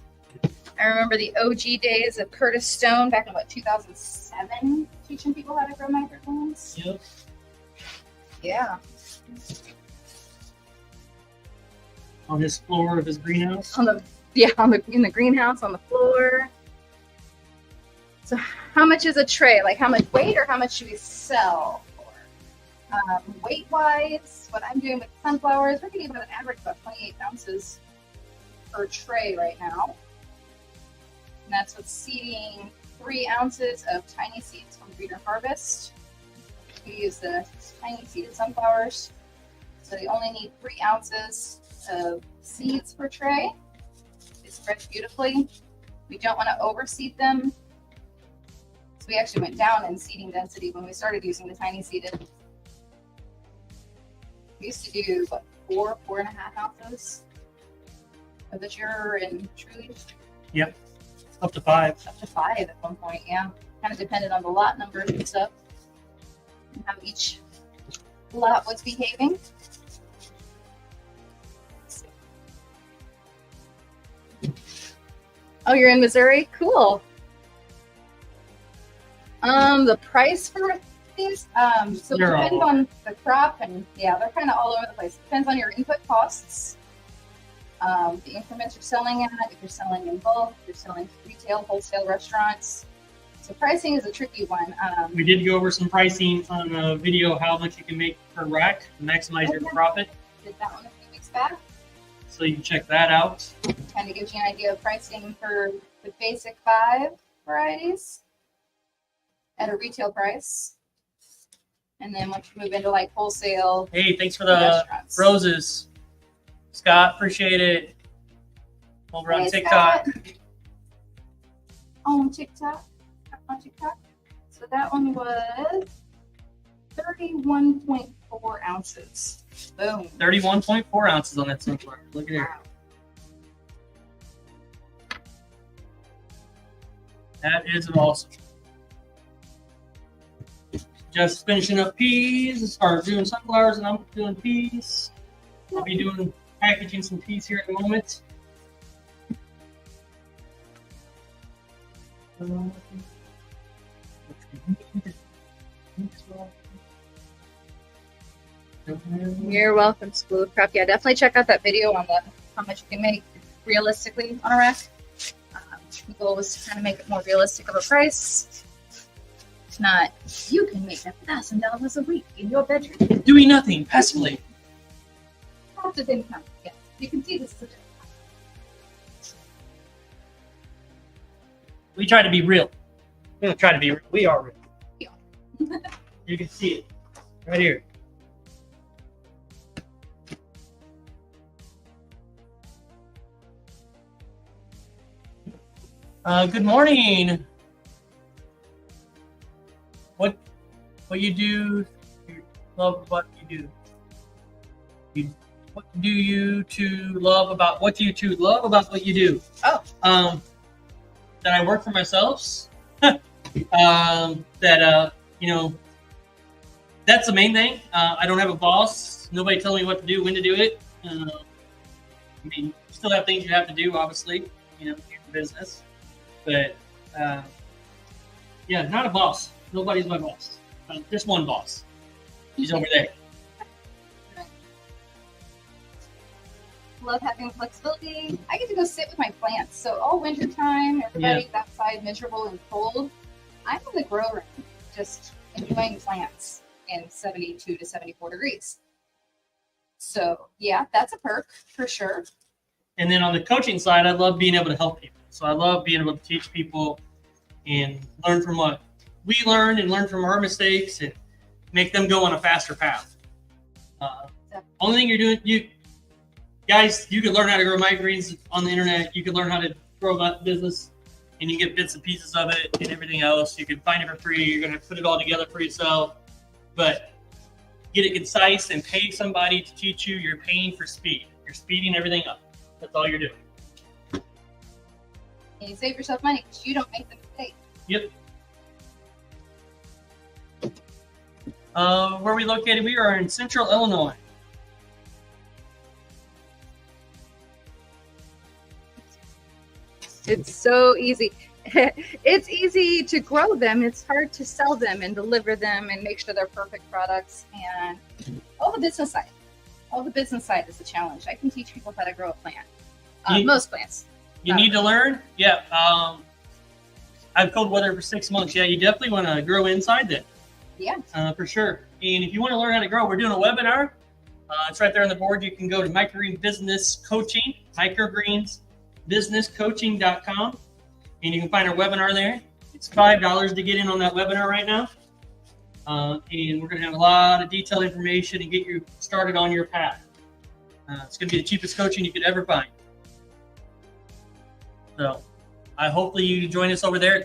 I remember the OG days of Curtis Stone back in, 2007, teaching people how to grow microgreens. Yep. Yeah. On his floor of his greenhouse. In the greenhouse, on the floor. So how much is a tray? Like how much weight or how much should we sell for? Weight-wise, what I'm doing with sunflowers, we're getting about an average about 28 ounces per tray right now. And that's with seeding 3 ounces of tiny seeds from Breeder Harvest. We use the tiny seeded sunflowers. So they only need 3 ounces of seeds per tray. It spreads beautifully. We don't want to overseed them. So we actually went down in seeding density when we started using the tiny seeded. We used to do, 4.5 ounces of the Juror and Truly. Yep. Up to 5. Up to 5 at one point, yeah. Kind of depended on the lot numbers and stuff. And how each lot was behaving. Oh, you're in Missouri? Cool. The price for these, so it depends on the crop, and yeah, they're kind of all over the place. Depends on your input costs. The increments you're selling at, if you're selling in bulk, if you're selling to retail, wholesale restaurants. So pricing is a tricky one. We did go over some pricing on a video, how much you can make per rack to maximize your profit. Did that one a few weeks back. So you can check that out. Kind of gives you an idea of pricing for the basic 5 varieties at a retail price. And then once you move into like wholesale. Hey, thanks for the roses, Scott. Appreciate it. Over on TikTok. On TikTok. So that one was 31.4 ounces. Boom. 31.4 ounces on that sunflower. Look at here. That is awesome. Just finishing up peas as far as doing sunflowers, and I'm doing peas. I'll be doing packaging some peas here in a moment. You're welcome, School of Prep. Yeah, definitely check out that video on how much you can make realistically on a rack. The goal was to kind of make it more realistic of a price. If not, you can make $1,000 a week in your bedroom. Doing nothing, passively. Passive income. Yeah, you can see this today. We try to be real. We don't try to be real. We are real. Yeah. You can see it right here. Good morning. What you do, you love what you do. What do you two love about what you two love about what you do? Oh. That I work for myself. That that's the main thing. I don't have a boss. Nobody telling me what to do, when to do it. I mean, you still have things you have to do, obviously, in business. But yeah, not a boss. Nobody's my boss. Just one boss. She's over there. Love having flexibility. I get to go sit with my plants. So all winter time, everybody's outside miserable and cold. I'm in the grow room, just enjoying plants in 72 to 74 degrees. So yeah, that's a perk for sure. And then on the coaching side, I love being able to help people. So I love being able to teach people and learn from what we learned and learn from our mistakes and make them go on a faster path. Only thing you're doing, you can learn how to grow microgreens on the internet. You can learn how to grow that business, and you get bits and pieces of it and everything else. You can find it for free. You're going to put it all together for yourself. But get it concise and pay somebody to teach you. You're paying for speed. You're speeding everything up. That's all you're doing. And you save yourself money because you don't make the mistake. Yep. Where are we located? We are in Central Illinois. It's so easy. It's easy to grow them. It's hard to sell them and deliver them and make sure they're perfect products. And all the business side. All the business side is the challenge. I can teach people how to grow a plant. Most plants. You need to learn? Yeah. I've cold weather for 6 months. Yeah, you definitely want to grow inside that. Yeah. For sure. And if you want to learn how to grow, we're doing a webinar. It's right there on the board. You can go to Microgreen Business Coaching, microgreensbusinesscoaching.com, and you can find our webinar there. It's $5 to get in on that webinar right now. And we're going to have a lot of detailed information and get you started on your path. It's going to be the cheapest coaching you could ever find. So hopefully you join us over there.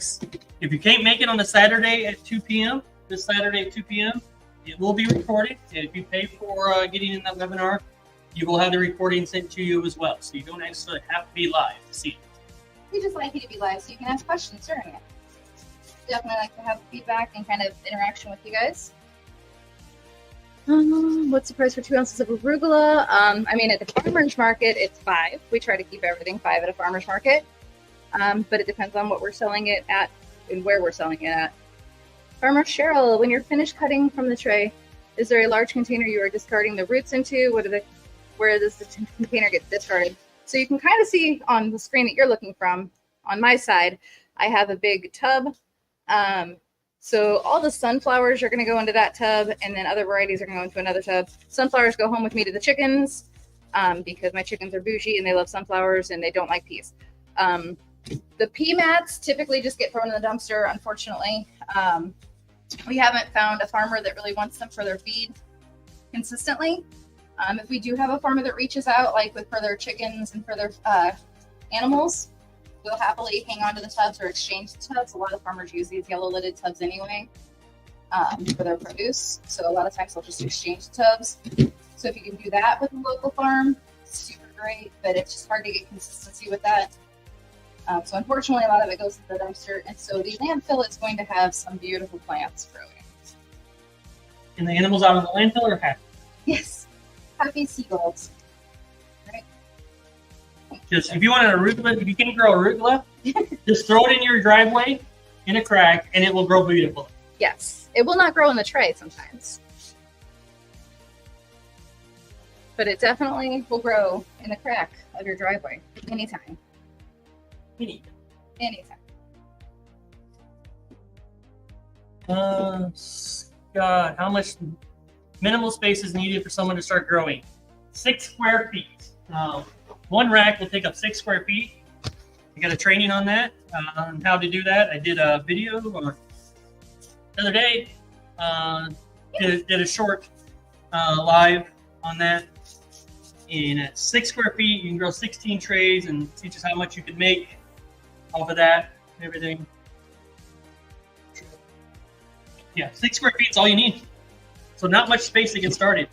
If you can't make it on a Saturday at 2 p.m., this Saturday at 2 p.m., it will be recorded. And if you pay for getting in that webinar, you will have the recording sent to you as well. So you don't actually have to be live to see it. We just like you to be live so you can ask questions during it. Definitely like to have feedback and kind of interaction with you guys. What's the price for 2 ounces of arugula? I mean, at the farmer's market, it's $5. We try to keep everything $5 at a farmer's market. But it depends on what we're selling it at and where we're selling it at. Farmer Cheryl, when you're finished cutting from the tray, is there a large container you are discarding the roots into? Where does the container get discarded? So you can kind of see on the screen that you're looking from, on my side, I have a big tub. So all the sunflowers are going to go into that tub, and then other varieties are going to go into another tub. Sunflowers go home with me to the chickens because my chickens are bougie and they love sunflowers and they don't like peas. The pea mats typically just get thrown in the dumpster, unfortunately. We haven't found a farmer that really wants them for their feed consistently. If we do have a farmer that reaches out, like for their chickens and for their animals, we'll happily hang on to the tubs or exchange the tubs. A lot of farmers use these yellow lidded tubs anyway for their produce. So a lot of times they'll just exchange the tubs. So if you can do that with a local farm, it's super great, but it's just hard to get consistency with that. So unfortunately, a lot of it goes to the dumpster. And so the landfill is going to have some beautiful plants growing. And the animals out of the landfill are happy? Yes. Happy seagulls. Right. Just if you want an arugula, if you can't grow arugula, just throw it in your driveway in a crack and it will grow beautifully. Yes. It will not grow in the tray sometimes. But it definitely will grow in the crack of your driveway anytime. Anytime. God, how much minimal space is needed for someone to start growing? 6 square feet. One rack will take up 6 square feet. I got a training on that, on how to do that. I did a video the other day. Did a short live on that. And at 6 square feet, you can grow 16 trays and teaches how much you could make off of that and everything. Yeah, 6 square feet is all you need. So not much space to get started.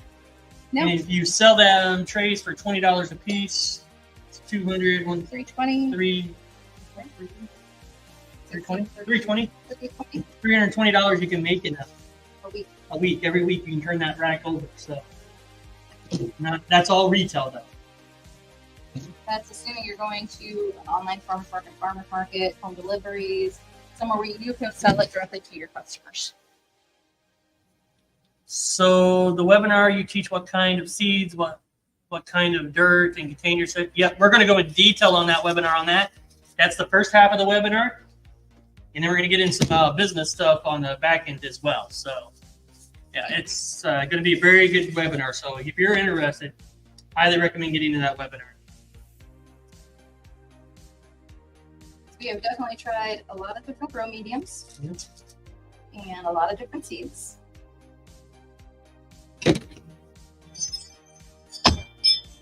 No. And if you sell them trays for $20 a piece, it's $200, $320. $320 you can make in a week. a week. Every week you can turn that rack over. So that's all retail though. That's assuming you're going to an online farmer's market, home deliveries, somewhere where you can sell it directly to your customers. So the webinar, you teach what kind of seeds, what kind of dirt and containers. Yeah, we're going to go in detail on that webinar on that. That's the first half of the webinar. And then we're going to get into some business stuff on the back end as well. So yeah, it's going to be a very good webinar. So if you're interested, highly recommend getting into that webinar. We have definitely tried a lot of different grow mediums and a lot of different seeds.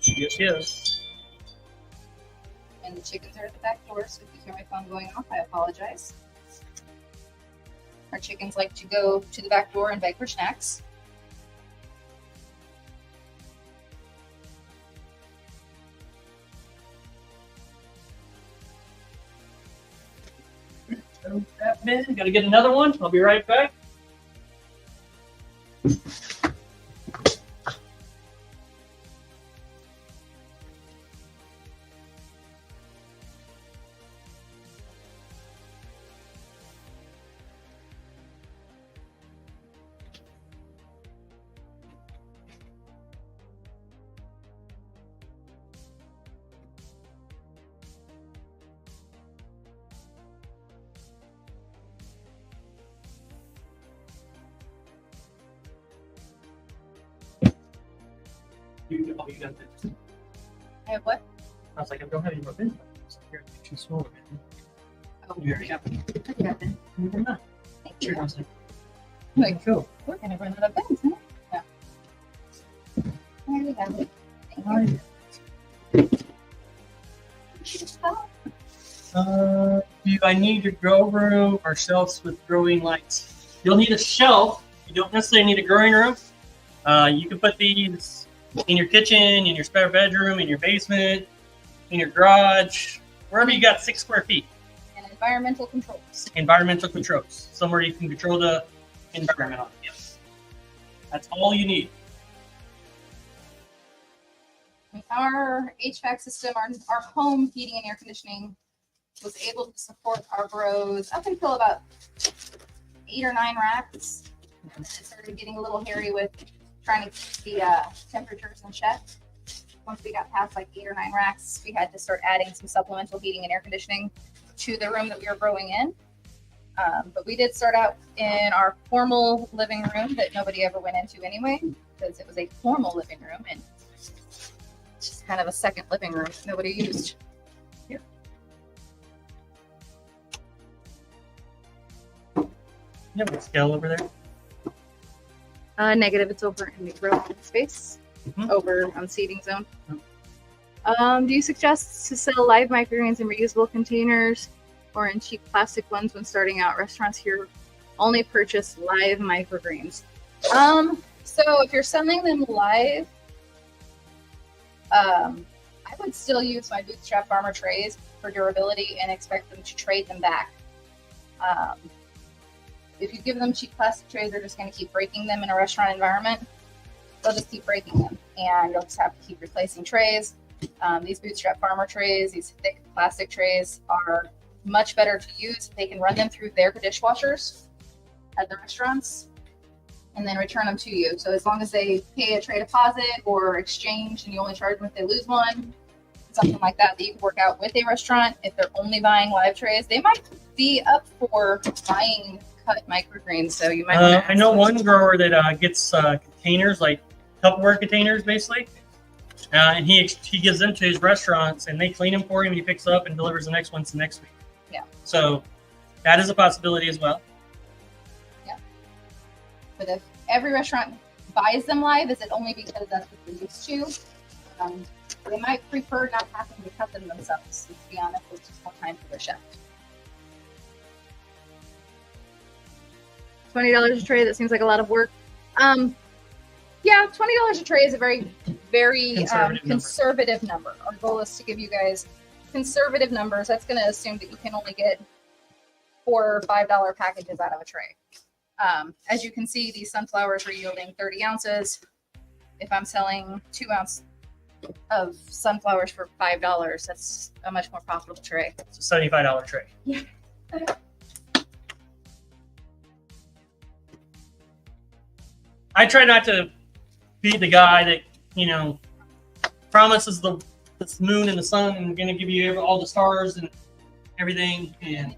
Yes. And the chickens are at the back door, so if you hear my phone going off, I apologize. Our chickens like to go to the back door and beg for snacks. That bin, gotta get another one. I'll be right back. You got this. I have what? I was like, I don't have any more bins. You're too small. Oh, Yeah. yeah. I got it. You're not. Thank Sure, you. I was like, Like, cool. we're going to run out of bins, huh? Yeah. There we have it. Thank you. Do I need a grow room or shelves with growing lights? You'll need a shelf. You don't necessarily need a growing room. You can put these in your kitchen, in your spare bedroom, in your basement, in your garage, wherever you got 6 square feet. And environmental controls. Environmental controls. Somewhere you can control the environment on. Yes. That's all you need. Our HVAC system, our home heating and air conditioning was able to support our grows up until about 8 or 9 racks. And then it started getting a little hairy with trying to keep the temperatures in check. Once we got past like 8 or 9 racks, we had to start adding some supplemental heating and air conditioning to the room that we were growing in. But we did start out in our formal living room that nobody ever went into anyway, because it was a formal living room and it's just kind of a second living room that nobody used. Yeah. You have a scale over there? Negative, it's over in the grow space, over on seating zone. Do you suggest to sell live microgreens in reusable containers or in cheap plastic ones when starting out? Restaurants here only purchase live microgreens. So if you're selling them live, I would still use my Bootstrap Farmer trays for durability and expect them to trade them back. If you give them cheap plastic trays, they're just going to keep breaking them in a restaurant environment. They'll just keep breaking them, and you'll just have to keep replacing trays. These Bootstrap Farmer trays, these thick plastic trays, are much better to use. They can run them through their dishwashers at the restaurants and then return them to you. So as long as they pay a tray deposit or exchange and you only charge them if they lose one, something like that, that you can work out with a restaurant. If they're only buying live trays, they might be up for buying cut microgreens. So you might I know one grower that gets containers, like Tupperware containers, basically. And he gives them to his restaurants, and they clean them for him. He picks up and delivers the next ones the next week. Yeah. So that is a possibility as well. Yeah. But if every restaurant buys them live, is it only because that's what they're used to? They might prefer not having to cut them themselves. To be honest, it's just more time for their chef. $20 a tray. That seems like a lot of work. Yeah, $20 a tray is a very, very conservative number. Our goal is to give you guys conservative numbers. That's going to assume that you can only get $4 or $5 packages out of a tray. As you can see, these sunflowers are yielding 30 ounces. If I'm selling 2 ounces of sunflowers for $5, that's a much more profitable tray. It's a $75 tray. Yeah. I try not to be the guy that, you know, promises this moon and the sun and going to give you all the stars and everything. And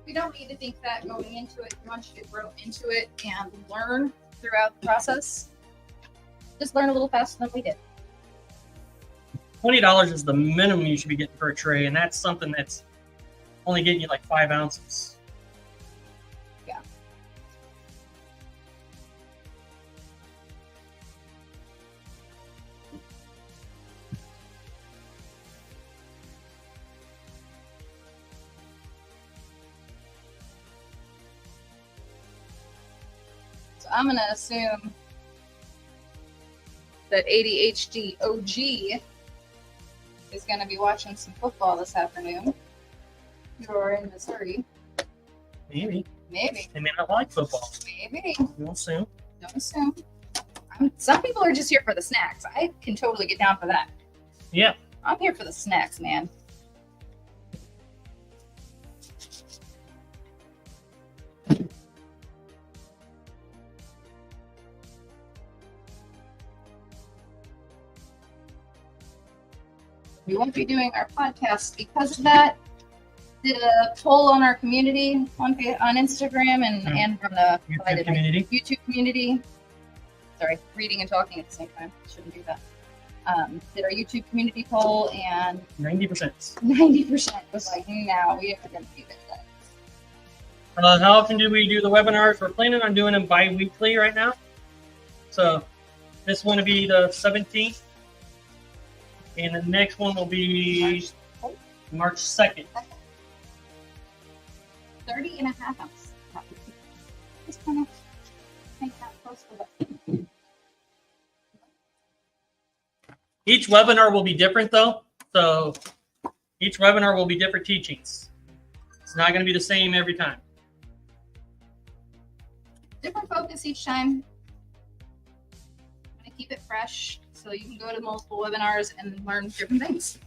we don't need to think that going into it. We want you to grow into it and learn throughout the process. Just learn a little faster than we did. $20 is the minimum you should be getting for a tray, and that's something that's only getting you like 5 ounces. Yeah. So I'm going to assume that ADHD OG is going to be watching some football this afternoon. You're in Missouri. Maybe. Maybe. They may not like football. Maybe. We'll assume. Don't assume. Some people are just here for the snacks. I can totally get down for that. Yeah. I'm here for the snacks, man. We won't be doing our podcast because of that. Did a poll on our community on Instagram and from the YouTube community. YouTube community. Sorry, reading and talking at the same time. Shouldn't do that. Did our YouTube community poll, and 90%. 90% was like, no, we are going to do that. How often do we do the webinars? We're planning on doing them bi-weekly right now. So this one will be the 17th. And the next one will be March 2nd. 30 and a half ounces. Just kind of make that close to the... Each webinar will be different though. So each webinar will be different teachings. It's not going to be the same every time. Different focus each time. I'm going to keep it fresh so you can go to multiple webinars and learn different things.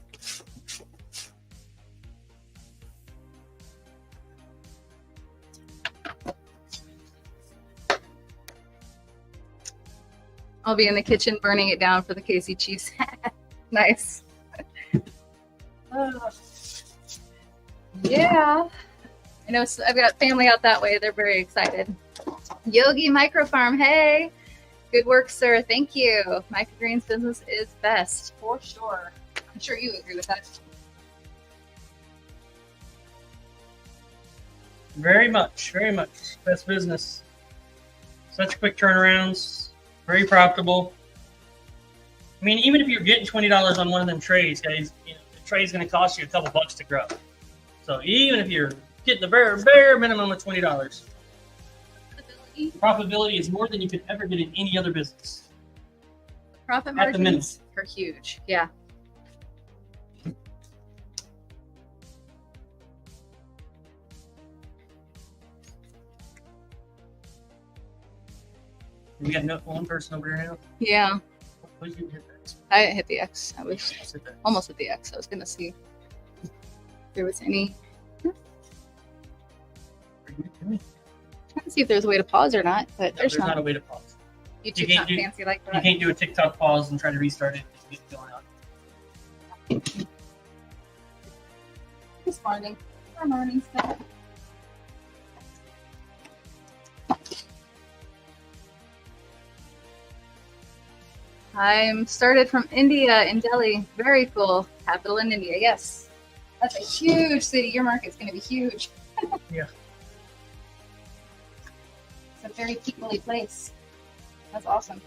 I'll be in the kitchen burning it down for the Casey cheese. Nice. Yeah. I know I've got family out that way. They're very excited. Yogi Microfarm, hey. Good work, sir. Thank you. Microgreens business is best, for sure. I'm sure you agree with that. Very much, very much. Best business. Such quick turnarounds. Very profitable. I mean, even if you're getting $20 on one of them trays, guys, you know, the tray's going to cost you a couple bucks to grow. So even if you're getting the bare minimum of $20, profitability is more than you could ever get in any other business. Profit At the minimum. margins are huge. Yeah. We got one person over here now. Yeah. What did you hit that? I hit the X. I was Just hit that. almost at the X. I was going to see if there was any. Are you kidding me? Trying to see if there's a way to pause or not, but There's there's not not. a way to pause. YouTube's can't not do- fancy like You that. can't do a TikTok pause and try to restart it. It's going out. It's morning. Our morning stuff. I'm started from India in Delhi. Very cool. Capital in India. Yes. That's a huge city. Your market's going to be huge. Yeah. It's a very people-y place. That's awesome.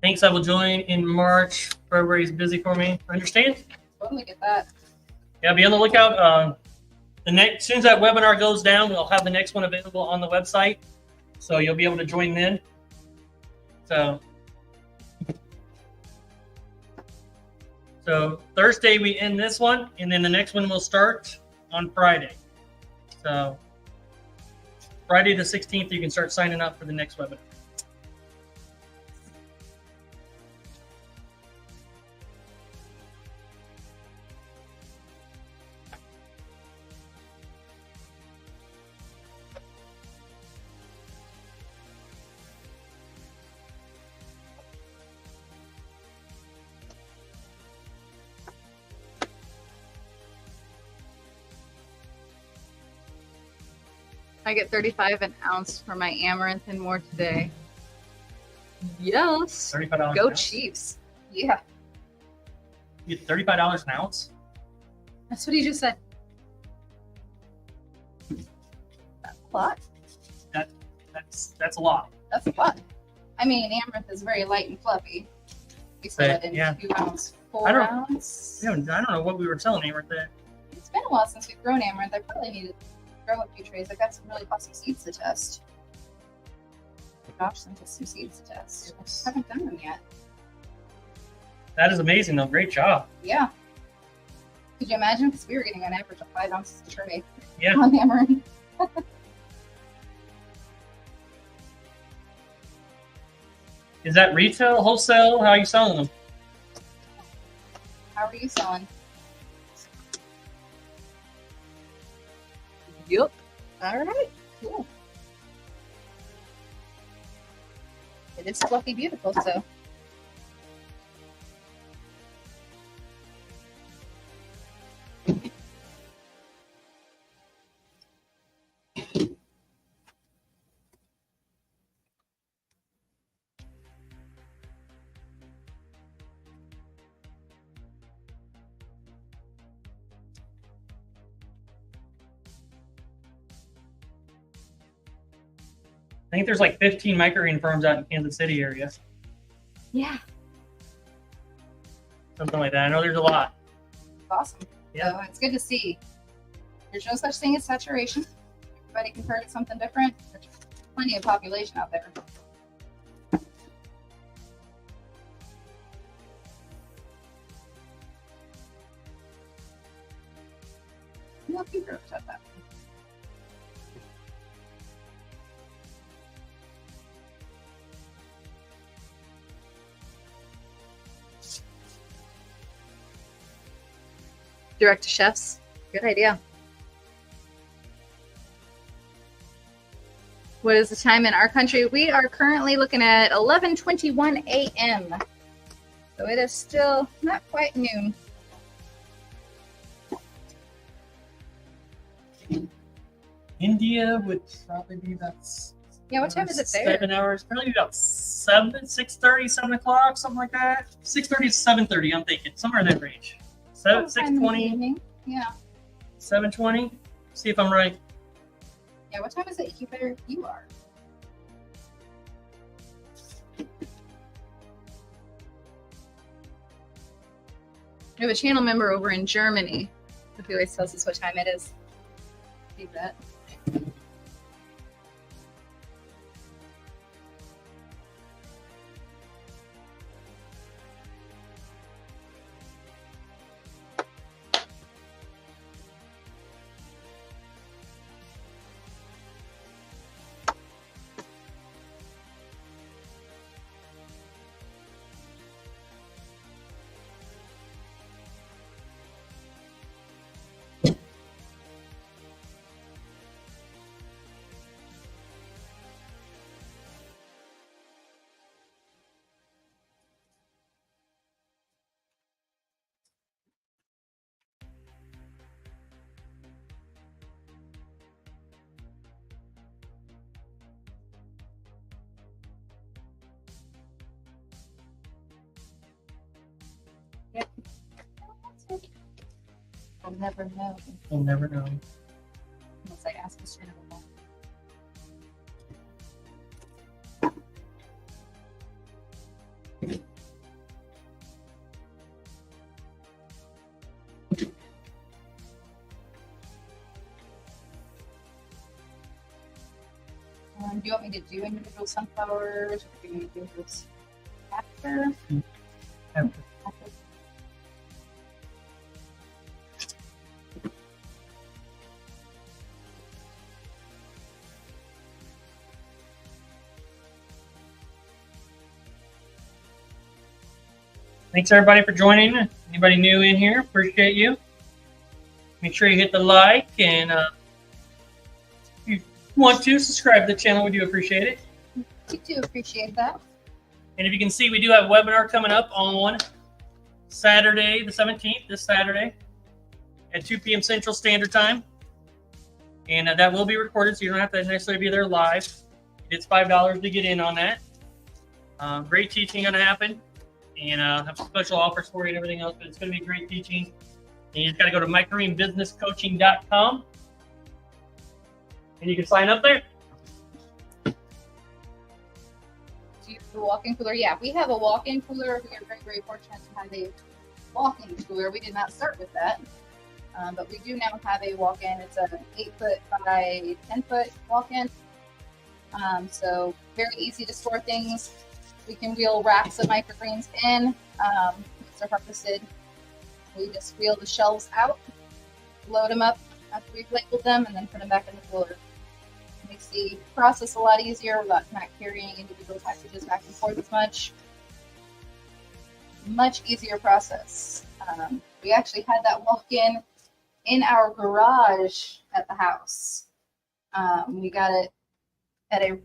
Thanks. I will join in March. February is busy for me. Understand? Totally get that. Yeah, be on the lookout. As soon as that webinar goes down, we'll have the next one available on the website, so you'll be able to join then. So Thursday we end this one, and then the next one will start on Friday. So Friday the 16th, you can start signing up for the next webinar. I get 35 an ounce for my amaranth and more today. Yes. $35 Go an ounce? Chiefs. Yeah. You get $35 an ounce? That's what he just said. That's a lot. That's a lot. That's a lot. I mean, amaranth is very light and fluffy. We sell it in Yeah. 2 ounce, 4 I don't- ounce. I don't know what we were selling here with that. It's been a while since we've grown amaranth. I probably need to grow a few trays. I've got some really awesome seeds to test. Josh sent us some seeds to test. I haven't done them yet. That is amazing, though. Great job. Yeah. Could you imagine? Because we were getting an average of 5 ounces a tray Yeah. on amaranth. Is that retail, wholesale? How are you selling them? How are you selling? Yep. All right. Cool. It is fluffy beautiful, so. I think there's like 15 microgreen farms out in Kansas City area. Yeah. Something like that. I know there's a lot. Awesome. Yeah. So it's good to see. There's no such thing as saturation. Everybody can target something different. There's plenty of population out there. Well, a few groups have that. Direct to chefs. Good idea. What is the time in our country? We are currently looking at 11:21 a.m. So it is still not quite noon. India would probably be about Yeah, what time is it there? 7 hours. Probably about 6:30, 7 o'clock, something like that. 6:30 to 7:30, I'm thinking. Somewhere in that range. Sometime in the 6:20, evening. Yeah. 7:20. See if I'm right. Yeah, what time is it where you are? We have a channel member over in Germany who always tells us what time it is. See that? Yep. I'll never know We'll never know. unless I ask a student about it. Do you want me to do individual sunflowers or do you want me to do this after? After. Thanks everybody for joining. Anybody new in here, appreciate you. Make sure you hit the like, and if you want to subscribe to the channel, we do appreciate it. We do appreciate that. And if you can see, we do have a webinar coming up on Saturday, the 17th, this Saturday, at 2 p.m. Central Standard Time. And that will be recorded, so you don't have to necessarily be there live. It's $5 to get in on that. Great teaching going to happen. And have some special offers for you and everything else, but it's going to be great teaching. And you just got to go to microgreenbusinesscoaching.com, and you can sign up there. Do you have a walk-in cooler? Yeah, we have a walk-in cooler. We are very, very fortunate to have a walk-in cooler. We did not start with that, but we do now have a walk-in. It's an 8-foot by 10-foot walk-in. So very easy to store things. We can wheel racks of microgreens in. These are harvested. We just wheel the shelves out, load them up after we've labeled them, and then put them back in the cooler. It makes the process a lot easier without not carrying individual packages back and forth as much. Much easier process. We actually had that walk-in in our garage at the house. We got it at a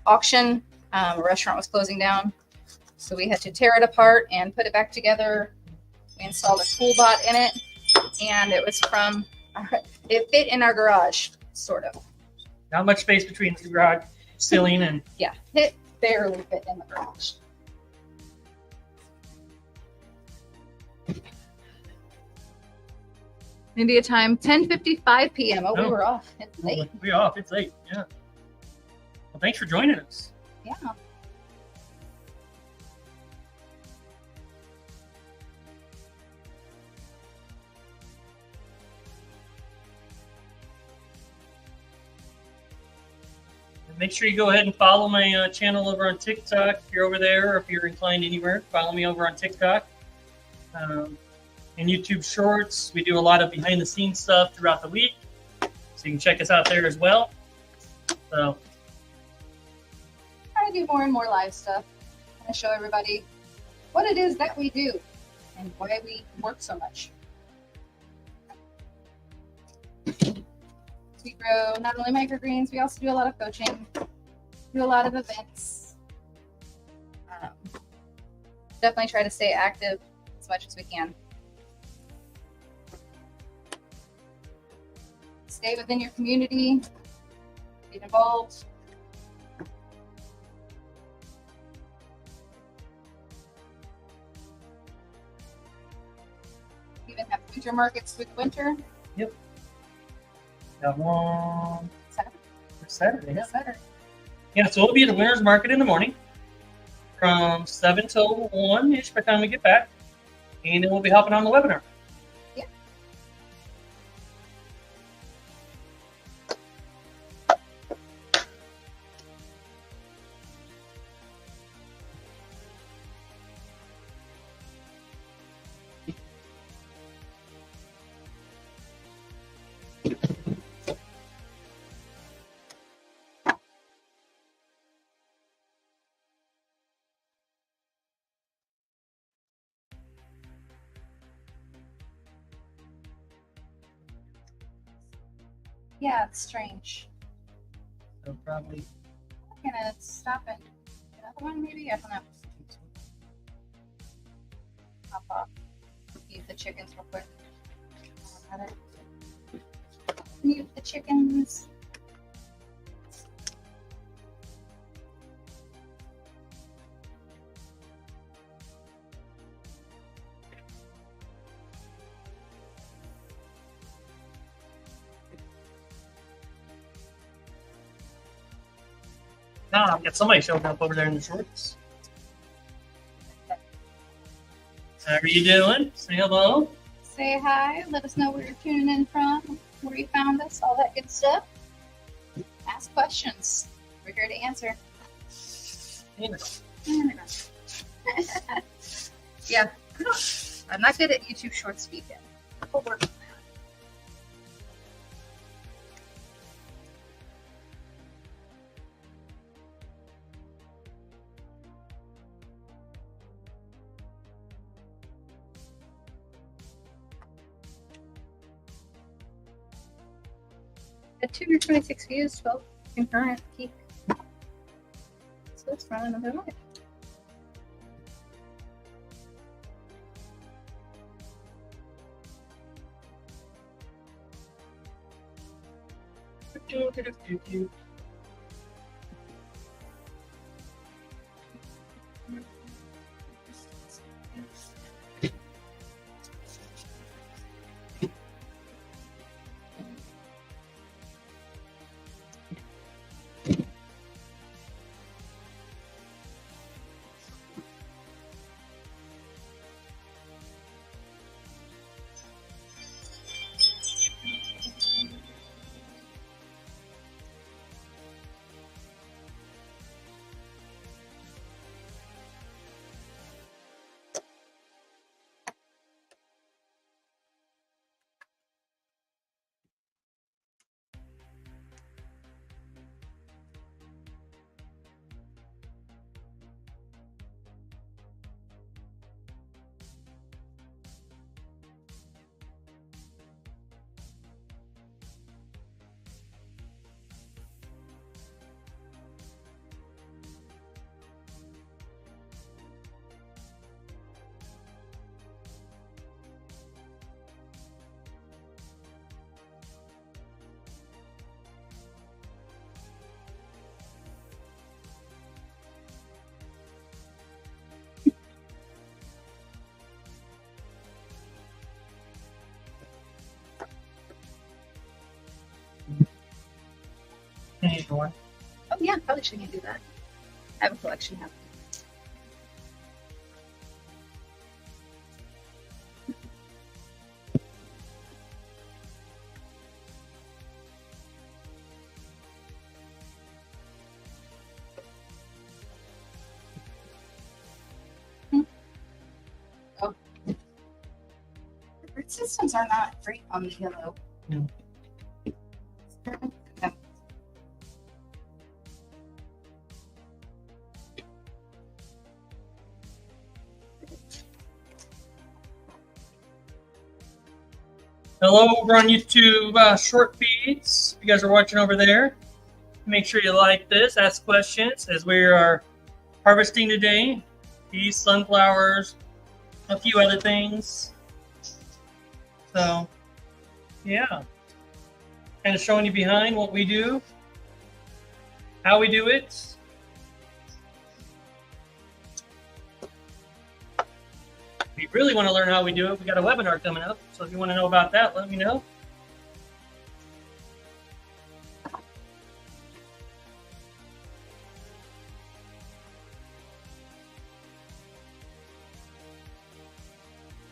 auction. A restaurant was closing down, so we had to tear it apart and put it back together. We installed a cool bot in it, and it was from, it fit in our garage, sort of. Not much space between the garage ceiling and... Yeah, it barely fit in the garage. India time, 10:55 p.m. Oh, we were off. It's late. We're off. It's late, yeah. Well, thanks for joining us. Yeah. And make sure you go ahead and follow my channel over on TikTok if you're over there, or if you're inclined anywhere. Follow me over on TikTok. And YouTube Shorts. We do a lot of behind-the-scenes stuff throughout the week, so you can check us out there as well. So. Try to do more and more live stuff. Kind of show everybody what it is that we do and why we work so much. We grow not only microgreens, we also do a lot of coaching, do a lot of events. Definitely try to stay active as much as we can. Stay within your community, get involved. Even have winter markets through the winter. Yep. Got one Saturday. Yeah. Saturday. Yeah, so we'll be at the Winter's Market in the morning from 7 till 1-ish by the time we get back. And then we'll be hopping on the webinar. Yeah. Yeah, it's strange. So probably. I'm gonna stop and get another one, maybe? I don't know. Hop off. Eat the chickens real quick. Mute the chickens. Now I've got somebody showing up over there in the shorts. How are you doing? Say hello. Say hi. Let us know where you're tuning in from, where you found us, all that good stuff. Ask questions. We're here to answer. Anyways, Yeah, I'm not good at YouTube Shorts speaking. We'll work on that. At 226 views, 12 concurrent peak. So let's run another live. Hey, one. Oh yeah, probably shouldn't do that. I have a collection now. Oh. Root systems are not great on the yellow. No. Hello over on YouTube short feeds. If you guys are watching over there, make sure you like this, ask questions as we are harvesting today. Peas, sunflowers, a few other things. So, yeah. Kind of showing you behind what we do, how we do it. If you really want to learn how we do it, we got a webinar coming up. So if you want to know about that, let me know.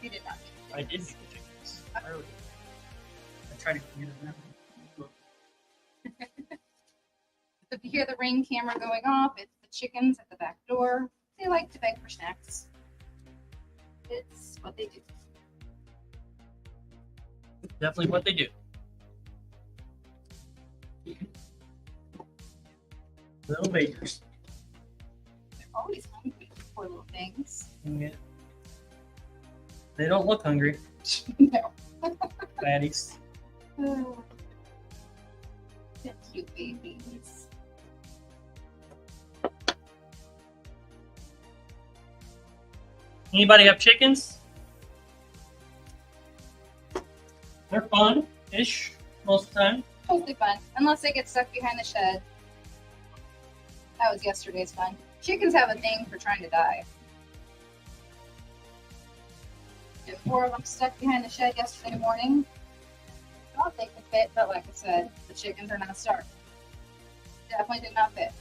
You did not. I did make the chickens. I tried to get them. If you hear the Ring camera going off, it's the chickens at the back door. They like to beg for snacks. It's what they do. Definitely what they do. Little bakers. They're always hungry, poor little things. Yeah. They don't look hungry. No. Fatties. Oh, they're cute babies. Anybody have chickens? They're fun-ish most of the time. Totally fun, unless they get stuck behind the shed. That was yesterday's fun. Chickens have a thing for trying to die. There were 4 of them stuck behind the shed yesterday morning. Thought they could fit, but like I said, the chickens are not starved. Definitely did not fit.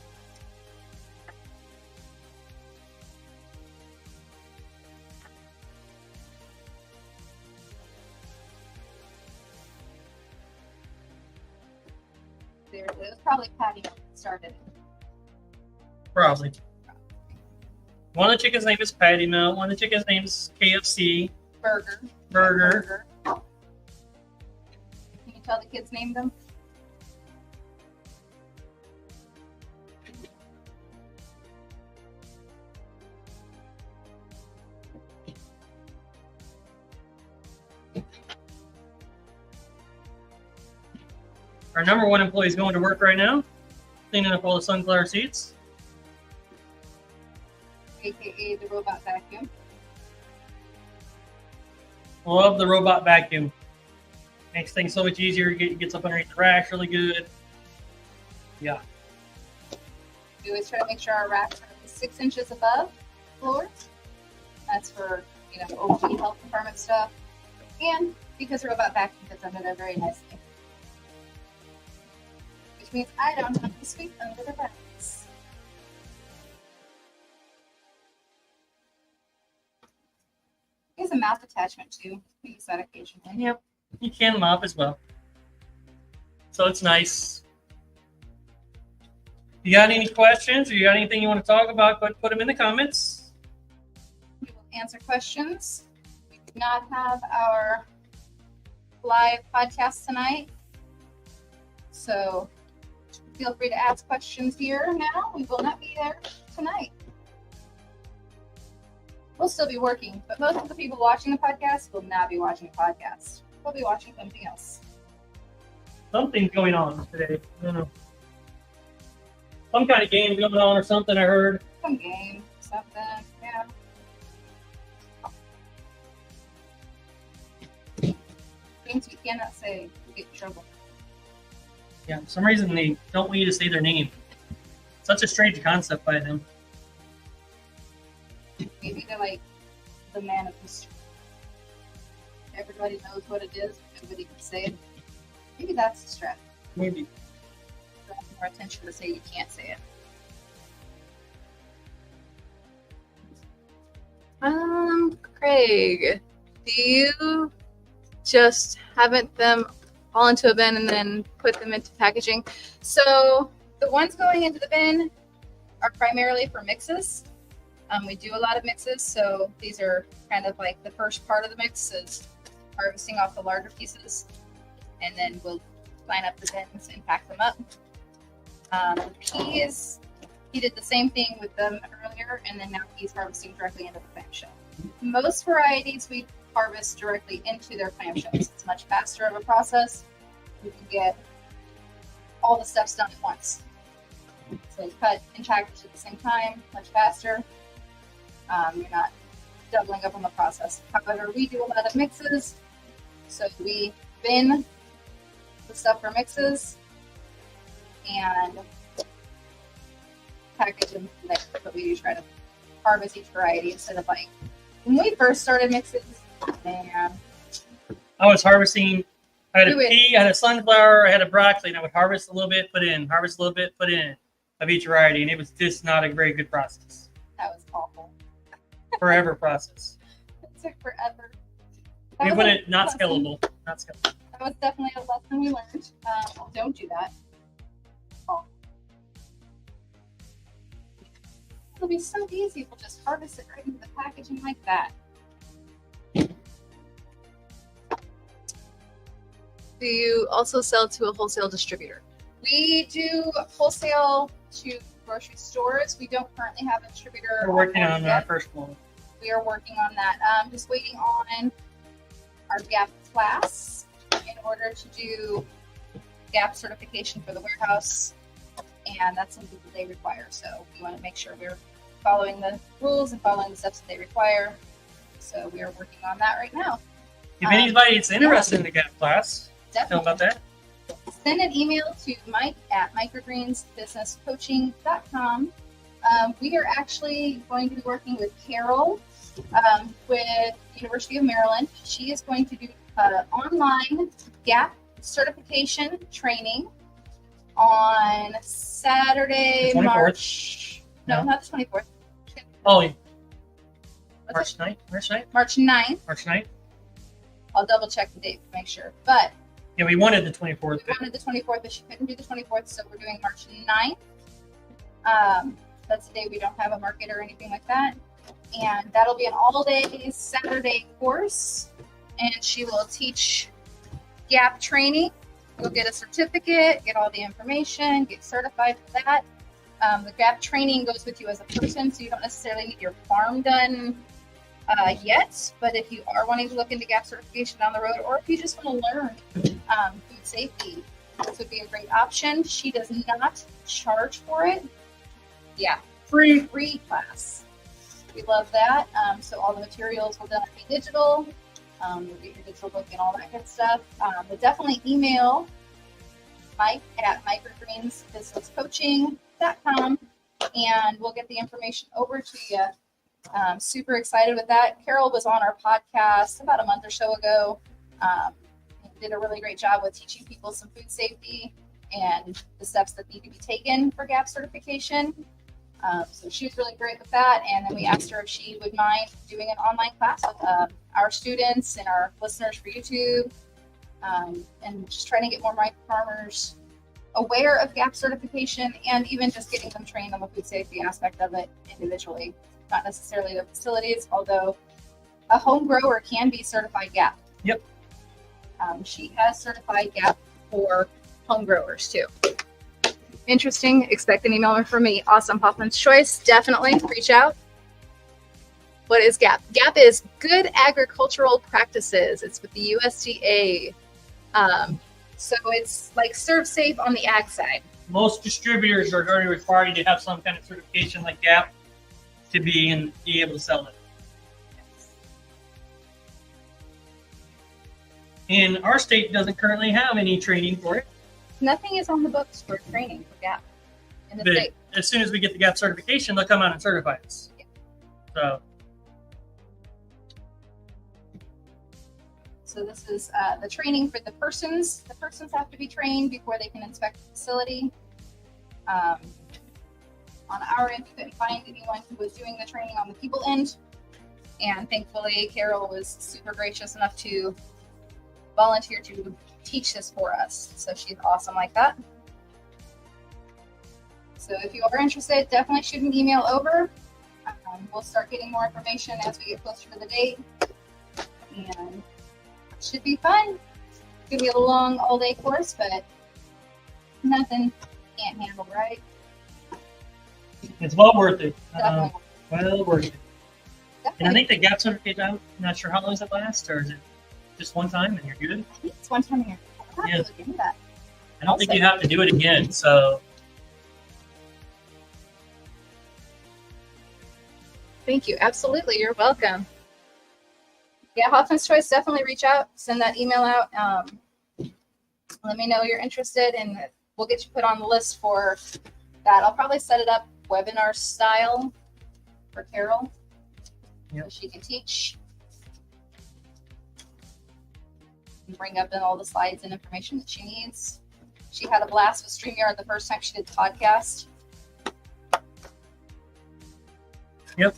It was probably Patty that started it. Probably. One of the chickens' name is Patty Melt. One of the chickens' name is KFC. Burger. Can you tell the kids named them? Our number one employee is going to work right now, cleaning up all the sunflower seeds. AKA the robot vacuum. Love the robot vacuum. Makes things so much easier. Gets up underneath the racks really good. Yeah. We always try to make sure our racks are 6 inches above the floor. That's for, OT health department stuff. And because the robot vacuum fits under there very nicely. Which means I don't have to sweep under the racks. There's a mouth attachment too. We use that occasionally. Yep. You can mop as well. So it's nice. You got any questions or you got anything you want to talk about, put them in the comments. We will answer questions. We did not have our live podcast tonight. So feel free to ask questions here now. We will not be there tonight. We'll still be working, but most of the people watching the podcast will not be watching the podcast. They'll be watching something else. Something's going on today. I don't know. Some kind of game going on or something, I heard. Some game, something, yeah. Things we cannot say, we get in trouble. Yeah, for some reason they don't want you to say their name. Such a strange concept by them. Maybe they're like the man of mystery. Everybody knows what it is. Everybody can say it. Maybe that's the strat. Maybe. Draw more attention to say you can't say it. Craig, do you just haven't them all into a bin and then put them into packaging? So the ones going into the bin are primarily for mixes. We do a lot of mixes, so these are kind of like the first part of the mix is harvesting off the larger pieces, and then we'll line up the bins and pack them up. Peas, he did the same thing with them earlier, and then now he's harvesting directly into the clamshell. Most varieties we harvest directly into their clamshells. It's much faster of a process. You can get all the steps done at once. So you cut and package at the same time, much faster. You're not doubling up on the process. However, we do a lot of mixes, so we bin the stuff for mixes and package them there. But we do try to harvest each variety instead of like when we first started mixes. Man, I was harvesting. I had a pea, I had a sunflower, I had a broccoli, and I would harvest a little bit, put in, harvest a little bit, put in of each variety, and it was just not a very good process. That was awful. Forever process. It took forever. We put it not scalable. Not scalable. That was definitely a lesson we learned. Don't do that. Oh. It'll be so easy. We'll just harvest it right into the packaging like that. Do you also sell to a wholesale distributor? We do wholesale to grocery stores. We don't currently have a distributor. We're working on our first one. We are working on that. Just waiting on our GAP class in order to do GAP certification for the warehouse, and that's something that they require. So we want to make sure we're following the rules and following the steps that they require. So we are working on that right now. If anybody's interested in the GAP class, definitely. tell about that. Send an email to mike@microgreensbusinesscoaching.com. We are actually going to be working with Carol with University of Maryland. She is going to do online GAP certification training on Saturday, March. No, not the 24th. Oh, March 9th? March 9th. March 9th? I'll double check the date to make sure. But yeah, we wanted the 24th. We wanted the 24th, but she couldn't do the 24th, so we're doing March 9th. That's the day we don't have a market or anything like that. And that'll be an all-day Saturday course. And she will teach GAP training. You'll get a certificate, get all the information, get certified for that. The GAP training goes with you as a person, so you don't necessarily need your farm done yet. But if you are wanting to look into GAP certification down the road, or if you just want to learn food safety, this would be a great option. She does not charge for it. Yeah, free class. We love that. So all the materials will then be digital. You'll get your digital book and all that good stuff. But definitely email Mike at microgreensbusinesscoaching.com and we'll get the information over to you. Super excited with that. Carol was on our podcast about a month or so ago. Did a really great job with teaching people some food safety and the steps that need to be taken for GAP certification. So she was really great with that. And then we asked her if she would mind doing an online class with our students and our listeners for YouTube, and just trying to get more micro farmers aware of GAP certification and even just getting them trained on the food safety aspect of it individually, not necessarily the facilities, although a home grower can be certified GAP. Yep. She has certified GAP for home growers too. Interesting. Expect an email from me. Awesome. Hoffman's Choice. Definitely reach out. What is GAP? GAP is Good Agricultural Practices. It's with the USDA. So it's like serve safe on the ag side. Most distributors are going to require you to have some kind of certification like GAP to be able to sell it. And our state doesn't currently have any training for it. Nothing is on the books for training for GAP in the But state. as soon as we get the GAP certification, they'll come out and certify us. Yeah. So this is the training for the persons. The persons have to be trained before they can inspect the facility. On our end, we couldn't find anyone who was doing the training on the people end. And thankfully, Carol was super gracious enough to volunteer to teach this for us. So she's awesome like that. So if you are interested, definitely shoot an email over. We'll start getting more information as we get closer to the date. And it should be fun. It's going to be a long all-day course, but nothing can't handle, right? It's well worth it. Definitely. Well worth it. Definitely. And I think the GAP certification, I'm not sure how long does it last, or is it just one time and you're good? I think it's one time a year. I'll have to look into that. I don't think you have to do it again, so. Thank you. Absolutely. You're welcome. Yeah, Hoffman's Choice, definitely reach out, send that email out. Let me know you're interested, and we'll get you put on the list for that. I'll probably set it up webinar style for Carol. Yep. So she can teach. And bring up in all the slides and information that she needs. She had a blast with StreamYard the first time she did the podcast. Yep.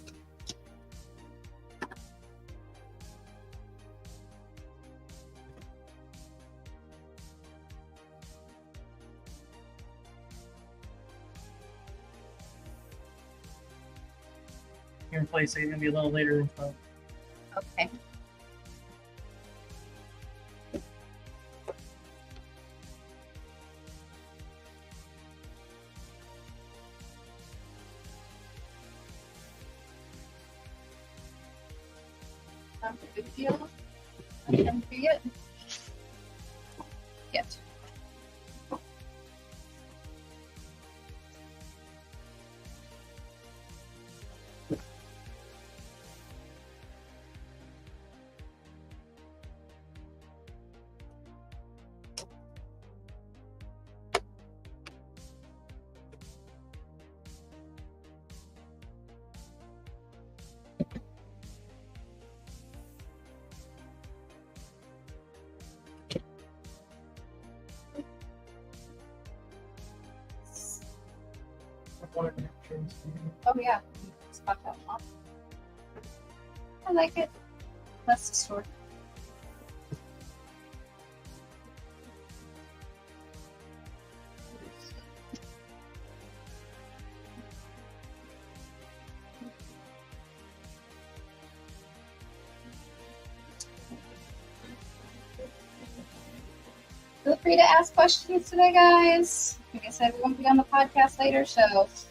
Here in place, it's gonna be a little later than 12. Okay. Good deal. Nothing for yet. Yet. Oh yeah, spot that one. I like it. That's the store. Feel free to ask questions today, guys. Like I said, we won't be on the podcast later, so if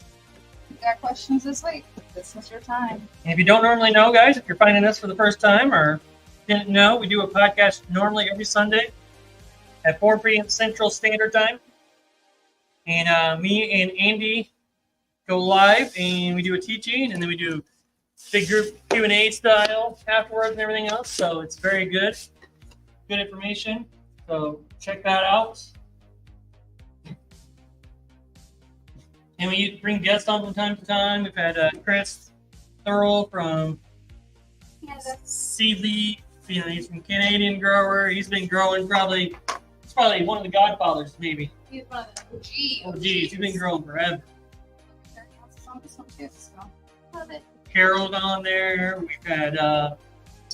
you got questions this week, this is your time. And if you don't normally know, guys, if you're finding us for the first time or didn't know, we do a podcast normally every Sunday at 4 p.m. Central Standard Time. And me and Andy go live and we do a teaching, and then we do big group Q&A style afterwards and everything else. So it's very good. Good information. So check that out. And we bring guests on from time to time. We've had Chris Thurl from Seedly. You know, he's a Canadian grower. He's been growing he's probably one of the godfathers, maybe. He's one of the OGs. OGs. He's been growing forever. Love it. Carol's on there. We've had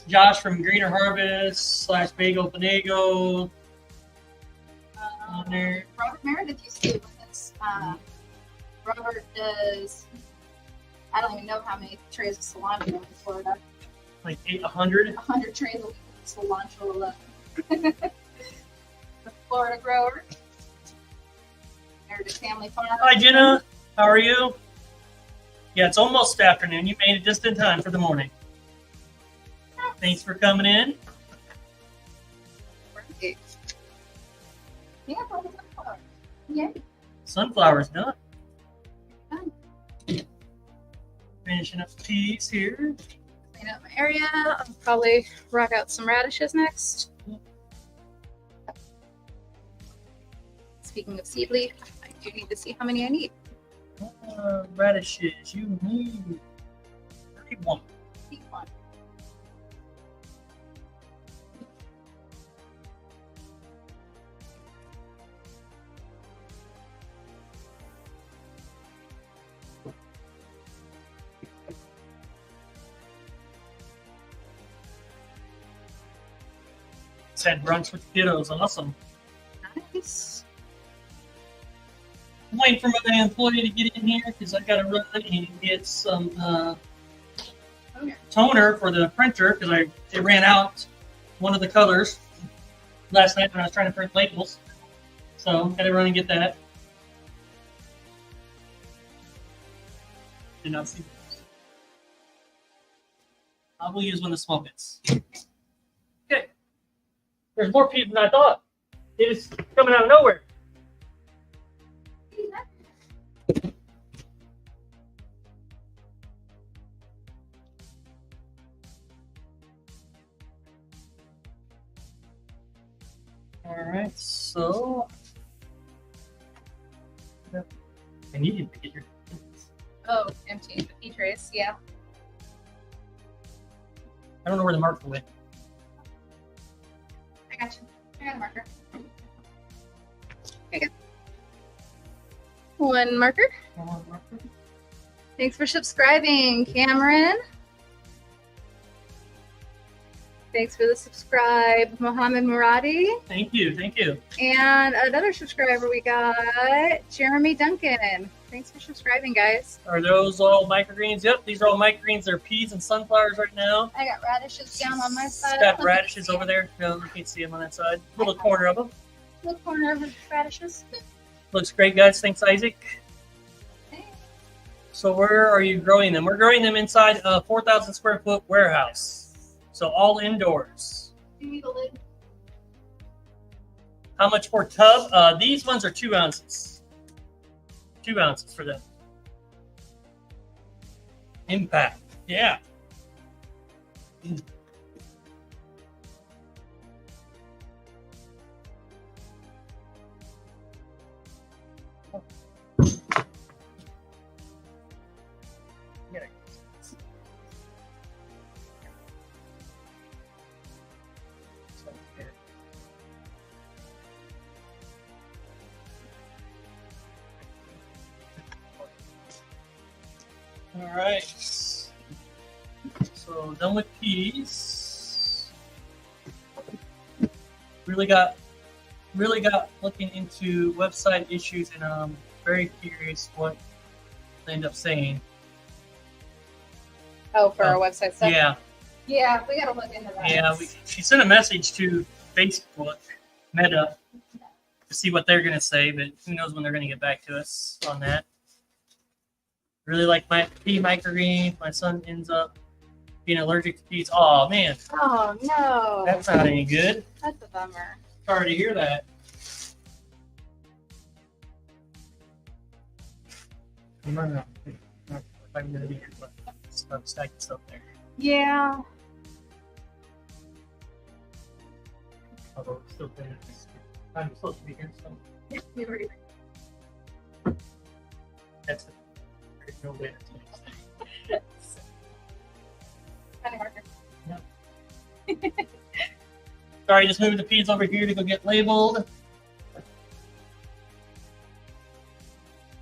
Josh from Greener Harvest / Bagel Finago on there. Robert Meredith used to be with us. Robert does, I don't even know how many trays of cilantro in Florida. Like 100? 100 trays of cilantro alone. The Florida grower. Meredith Family Farm. Hi, Jenna. How are you? Yeah, it's almost afternoon. You made it just in time for the morning. Thanks for coming in. Yeah, probably sunflower. Yeah. Sunflower's done. Done. Finishing up the peas here. Clean up my area. I'll probably rock out some radishes next. Speaking of seed leaf, I do need to see how many I need. Radishes, you need 31. Keep one. Just had brunch with the kiddos. Awesome. Nice. I'm waiting for my employee to get in here because I got to run and get some toner for the printer because it ran out one of the colors last night when I was trying to print labels. So got to run and get that. Did not see this. I will use one of the small bits. Okay. There's more people than I thought. It is coming out of nowhere. All right, so I needed to get your. Oh, empty the pea trays. Yeah. I don't know where the marker went. I got you. I got a marker. There you go. One marker. Thanks for subscribing, Cameron. Thanks for the subscribe, Mohammed Muradi. Thank you, thank you. And another subscriber we got, Jeremy Duncan. Thanks for subscribing, guys. Are those all microgreens? Yep, these are all microgreens. They're peas and sunflowers right now. I got radishes down on my side. Got radishes over there. No, you can't see them on that side. Little corner of them. Little corner of the radishes. Looks great, guys. Thanks, Isaac. So where are you growing them? We're growing them inside a 4,000 square foot warehouse. So all indoors. Do you need a lid? How much for tub? These ones are 2 ounces. 2 ounces for them. Impact. Yeah. All right. So done with peas. Really got looking into website issues, and I'm very curious what they end up saying. Oh, for our website stuff? Yeah. Yeah, we gotta look into that. Yeah, she sent a message to Facebook, Meta, to see what they're gonna say, but who knows when they're gonna get back to us on that. Really like my pea microgreen. My son ends up being allergic to peas. Oh man, Oh no. that's not any good. That's a bummer. Sorry to hear that. I'm not if I'm gonna be here, but I'm stacking stuff there. Yeah. Although it's still there. I'm supposed to be here, so that's it. There's no way that's Kind of harder. Sorry, just moving the peas over here to go get labeled.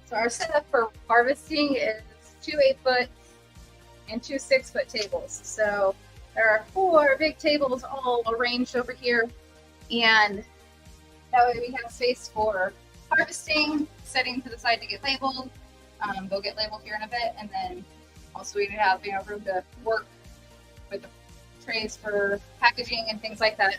So our setup for harvesting is 2 8-foot and 2 6-foot tables. So there are 4 big tables all arranged over here, and that way we have space for harvesting, setting to the side to get labeled. They'll get labeled here in a bit, and then also we have room to work with the trays for packaging and things like that.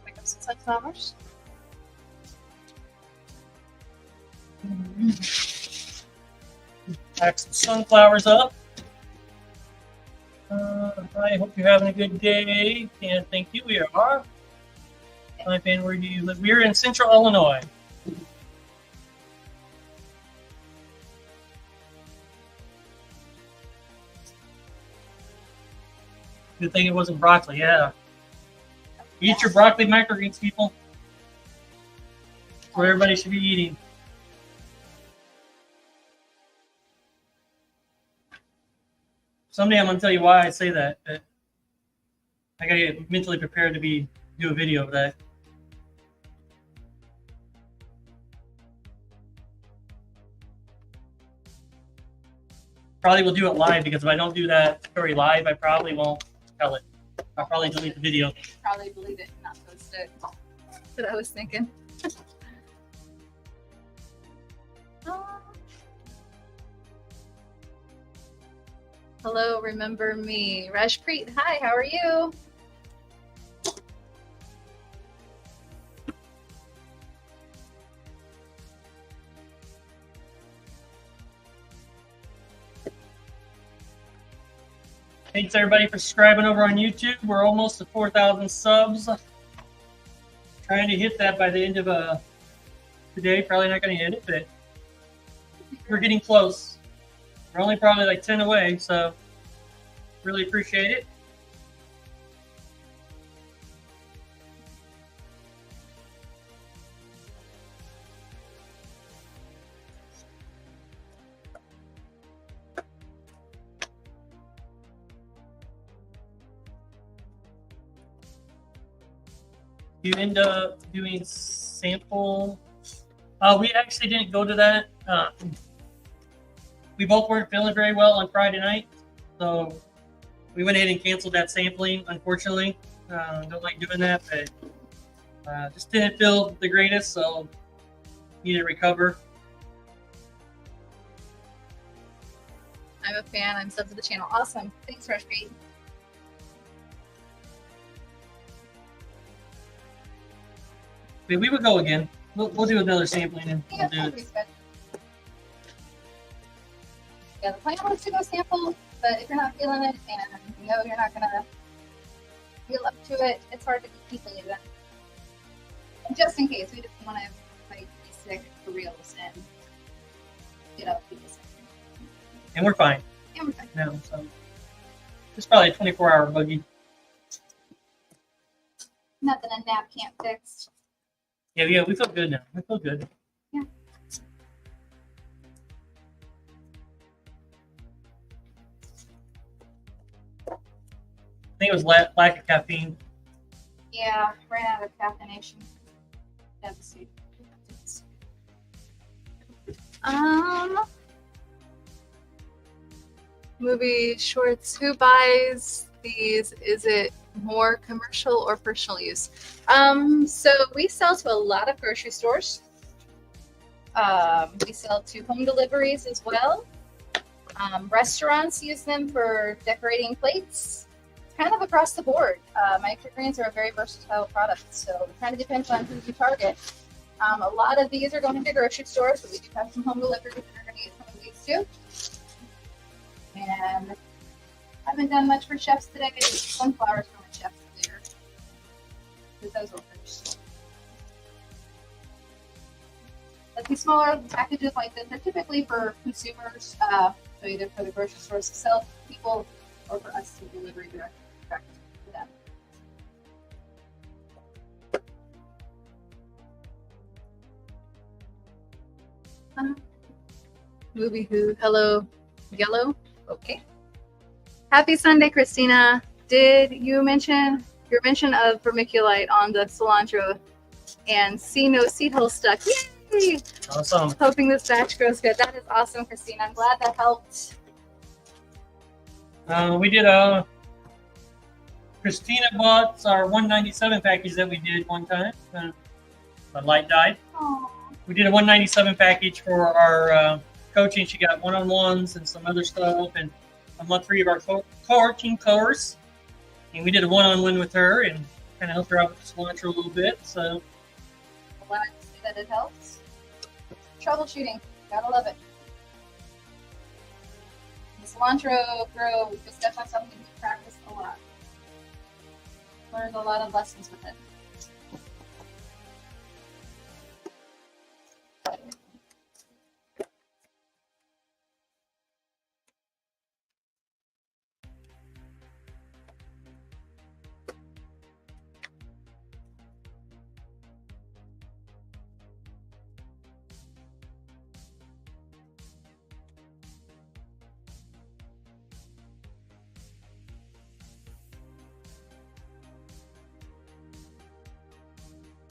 Pick up some sunflowers. Pack some sunflowers up. I hope you're having a good day, and thank you. We are. Hi, Ben, where do you live? We're in Central Illinois. Good thing it wasn't broccoli, yeah. Eat your broccoli microgreens, people. That's what everybody should be eating. Someday I'm gonna tell you why I say that. But I gotta get mentally prepared to do a video of that. Probably will do it live, because if I don't do that story live, I probably won't tell it. I'll probably delete the video. Probably believe it, not post it. That's what I was thinking. Hello, remember me. Rashpreet, hi, how are you? Thanks everybody for subscribing over on YouTube. We're almost to 4,000 subs. Trying to hit that by the end of today. Probably not going to hit it, but we're getting close. We're only probably like 10 away, so really appreciate it. You end up doing sample. We actually didn't go to that. We both weren't feeling very well on Friday night, so we went ahead and canceled that sampling, unfortunately. Don't like doing that, but just didn't feel the greatest, so need to recover. I'm a fan. I'm sub to the channel. Awesome. Thanks, Rashpreet. But we would go again. We'll do another sampling and Yeah, we'll do it. Yeah, the plan was to go sample, but if you're not feeling it and you know you're not gonna feel up to it, it's hard to keep people even. And just in case, we just want to like be sick for reals and get up people sick. And we're fine And we're fine. now. So it's probably a 24-hour buggy. Nothing a nap can't fix. Yeah, we feel good now. We feel good. Yeah. I think it was lack of caffeine. Yeah, ran out of caffeination. Let's see. Um, movie shorts. Who buys these? Is it more commercial or personal use? So we sell to a lot of grocery stores. We sell to home deliveries as well. Restaurants use them for decorating plates. Kind of across the board. Microgreens are a very versatile product, so it kind of depends on who you target. A lot of these are going to grocery stores, but we do have some home deliveries that are going to get some of these too. And I haven't done much for chefs today. I did sunflowers for my chefs earlier. With those orders. But these smaller packages like this are typically for consumers, so either for the grocery stores to sell to people or for us to deliver direct to them. Movie who? Hello, yellow. Okay. Happy Sunday, Christina. Did you mention your mention of vermiculite on the cilantro and see no seed hole stuck? Yay! Awesome. Hoping this batch grows good. That is awesome, Christina. I'm glad that helped. We did Christina bought our 197 package that we did one time. The light died. Aww. We did a 197 package for our coaching. She got one-on-ones and some other stuff, and a month 3 of our coaching course. And we did a one-on-one with her and kind of helped her out with cilantro a little bit. So Glad to see that it helps. Troubleshooting, gotta love it. The cilantro grow is definitely something we practice a lot. Learned a lot of lessons with it.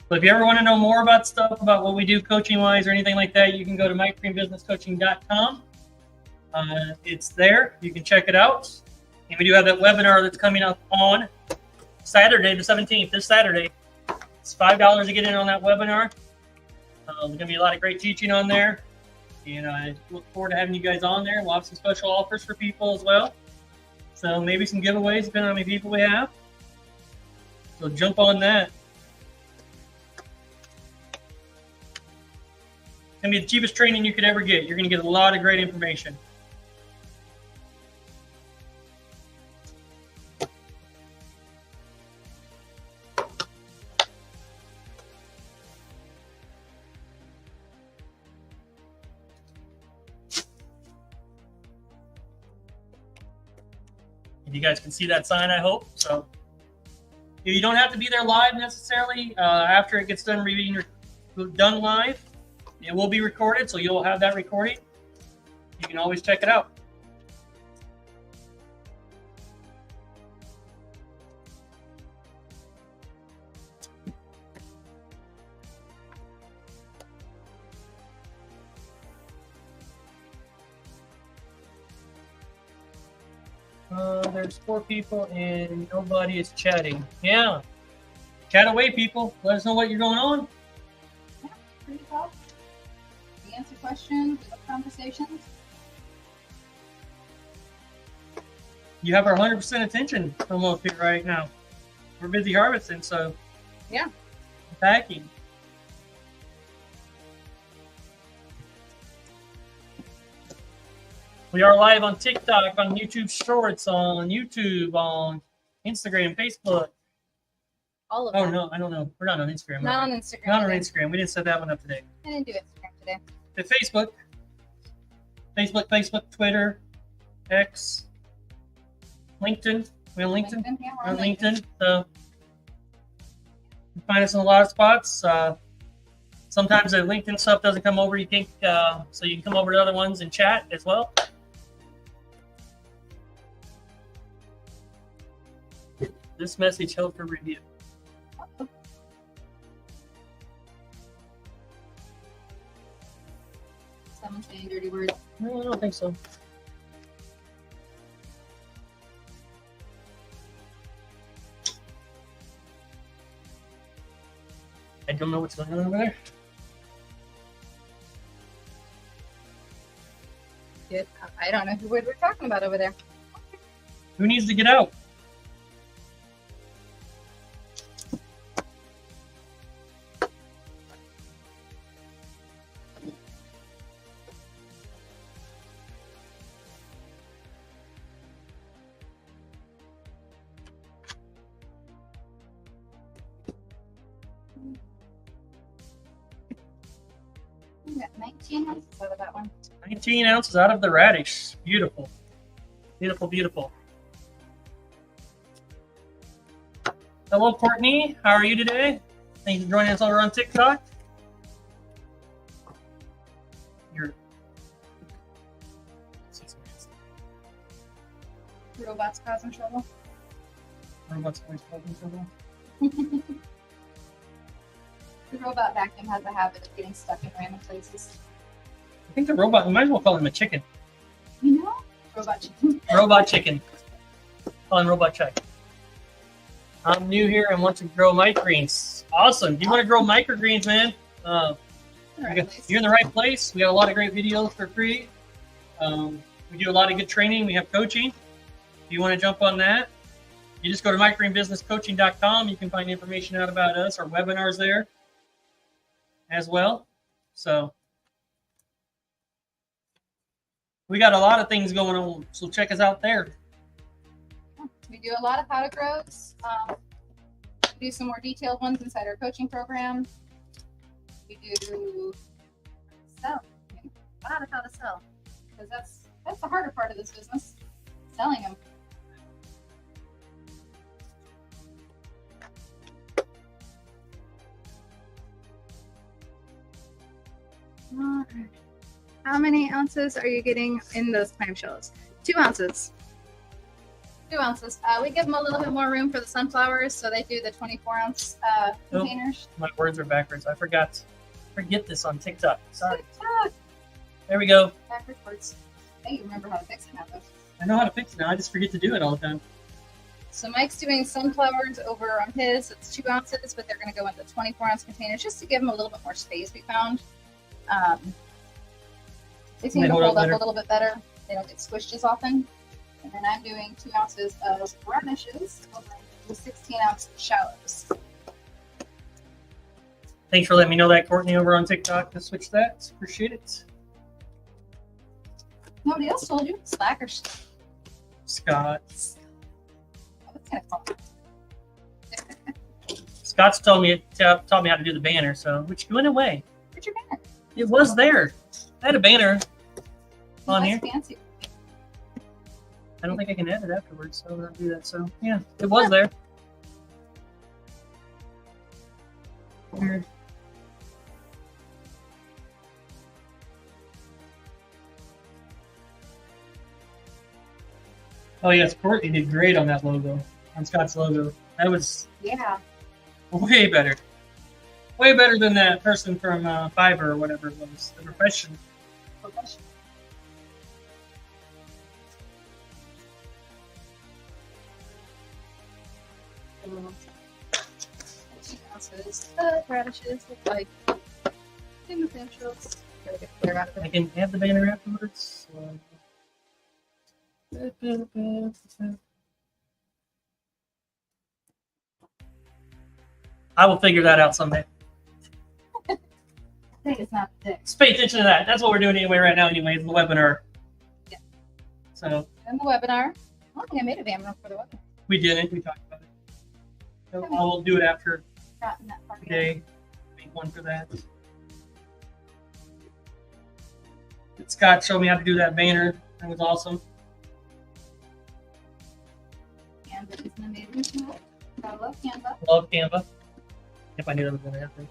But if you ever want to know more about stuff, about what we do coaching-wise or anything like that, you can go to microgreenbusinesscoaching.com. It's there. You can check it out. And we do have that webinar that's coming up on Saturday, the 17th, this Saturday. It's $5 to get in on that webinar. There's going to be a lot of great teaching on there. And I look forward to having you guys on there. We'll have some special offers for people as well. So maybe some giveaways, depending on how many people we have. So jump on that. It's going to be the cheapest training you could ever get. You're going to get a lot of great information. And you guys can see that sign, I hope. So you don't have to be there live necessarily. After it gets done reading or done live, it will be recorded, so you'll have that recording. You can always check it out. There's 4 people and nobody is chatting. Yeah. Chat away, people. Let us know what you're going on. Yeah, pretty tough. We answer questions, we have conversations. You have our 100% attention almost here right now. We're busy harvesting, so Yeah. packing. We are live on TikTok, on YouTube Shorts, on YouTube, on Instagram, Facebook. All of Oh them. no, I don't know. We're not on Instagram. Not are on we? Instagram. Not on today. Instagram. We didn't set that one up today. I didn't do Instagram today. The Facebook, Twitter, X, LinkedIn. We on LinkedIn? Yeah, We're we're on LinkedIn. So you find us in a lot of spots. Sometimes the LinkedIn stuff doesn't come over. You think so? You can come over to other ones and chat as well. This message held for review. Someone saying dirty words. No, I don't think so. I don't know what's going on over there. Good. I don't know who we're talking about over there. Who needs to get out? We got 19 ounces out of that one. 19 ounces out of the radish. Beautiful. Beautiful, beautiful. Hello, Courtney. How are you today? Thanks for joining us over on TikTok. You're... Robots causing trouble. Robots always causing trouble. The robot vacuum has a habit of getting stuck in random places. I think the robot, we might as well call him a chicken. You know? Robot chicken. Robot chicken. Call him Robot Chicken. I'm new here and want to grow microgreens. Awesome. If you want to grow microgreens, man, you're in the right place. We have a lot of great videos for free. We do a lot of good training. We have coaching. If you want to jump on that, you just go to microgreenbusinesscoaching.com. You can find information out about us. Our webinars there as well. So we got a lot of things going on. So check us out there. We do a lot of how to grows. We do some more detailed ones inside our coaching program. We do sell. A lot of how to sell. Because that's the harder part of this business. Selling them. How many ounces are you getting in those clamshells? 2 ounces. 2 ounces. We give them a little bit more room for the sunflowers, so they do the 24-ounce containers. My words are backwards. I forget this on TikTok. Sorry. TikTok. There we go. Backwards words. Hey, you remember how to fix it now, though. I know how to fix it now. I just forget to do it all the time. So Mike's doing sunflowers over on his. It's 2 ounces, but they're going to go into 24-ounce containers just to give them a little bit more space, we found. They seem to hold up a little bit better. They don't get squished as often. And then I'm doing 2 ounces of radishes over the 16-ounce shallows. Thanks for letting me know that, Courtney, over on TikTok to switch that. Appreciate it. Nobody else told you. Slackers. Scott. Oh, that's kind of fun. Scott's taught me how to do the banner, so which went away. Where's your banner? It was there. I had a banner on here. Fancy. I don't think I can edit afterwards, so I'll do that. So yeah, it was there. Weird. Oh yes, Courtney did great on that logo, on Scott's logo. That was way better. Way better than that person from Fiverr or whatever it was, the profession. Radishes look like in the clamshells. Gotta get clear out of I it. can have the banner afterwards. I will figure that out someday. I think it's not thick. Just pay attention to that. That's what we're doing anyway right now anyway, is the webinar. Yeah. So And the webinar. I don't think I made a banner for the webinar. we didn't. We talked about it. So I will do it after Gotten that far yet. today. Make one for that. Scott showed me how to do that banner. That was awesome. Canva is an amazing tool. I love Canva. Love Canva. If I knew that was going to happen.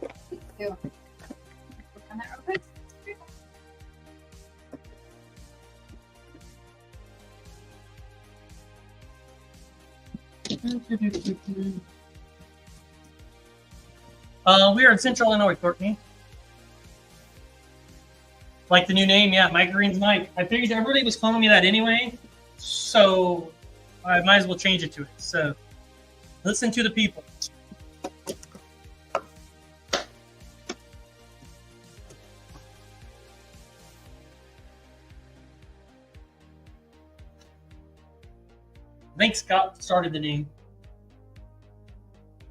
Do. Work on that real quick. We are in Central Illinois, Courtney. Like the new name, yeah, Microgreens Mike. I figured everybody was calling me that anyway, so I might as well change it to it. So listen to the people. I think Scott started the name.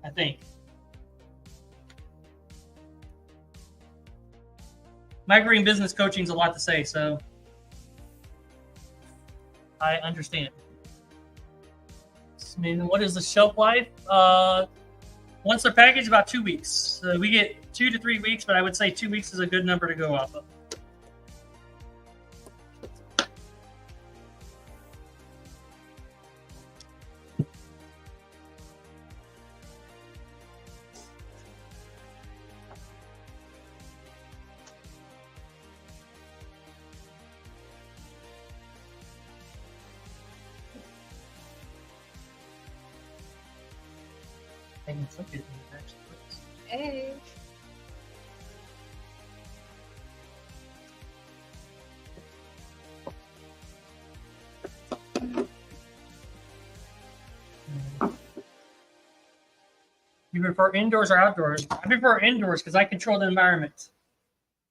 I think. Microgreen business coaching is a lot to say, so I understand. I mean, what is the shelf life? Once they're packaged, about 2 weeks. So we get 2 to 3 weeks, but I would say 2 weeks is a good number to go off of. Hey. You prefer indoors or outdoors? I prefer indoors because I control the environment.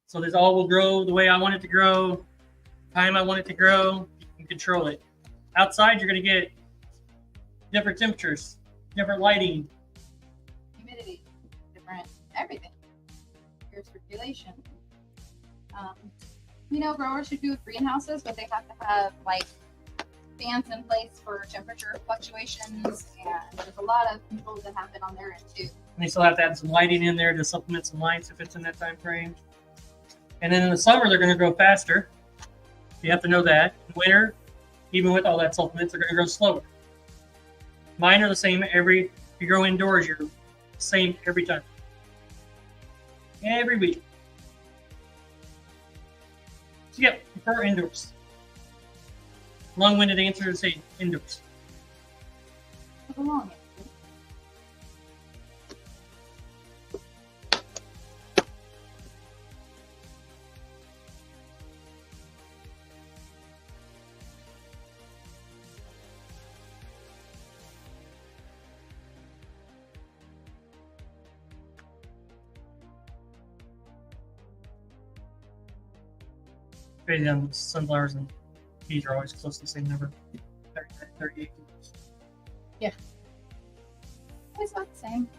So this all will grow the way I want it to grow, time I want it to grow. You can control it. Outside, you're going to get different temperatures, different lighting. Humidity, different everything. Your circulation. Growers should do with greenhouses, but they have to have like fans in place for temperature fluctuations, and there's a lot of controls that happen on their end too. And they still have to add some lighting in there to supplement some lights if it's in that time frame. And then in the summer, they're going to grow faster. You have to know that. In winter, even with all that supplements, they're going to grow slower. Mine are the same if you grow indoors, you're the same every time. Every week. So yeah, prefer indoors. Long-winded answer to say indoors. Crazy on sunflowers and peas are always close to the same number. 38. Yeah. Always about the same.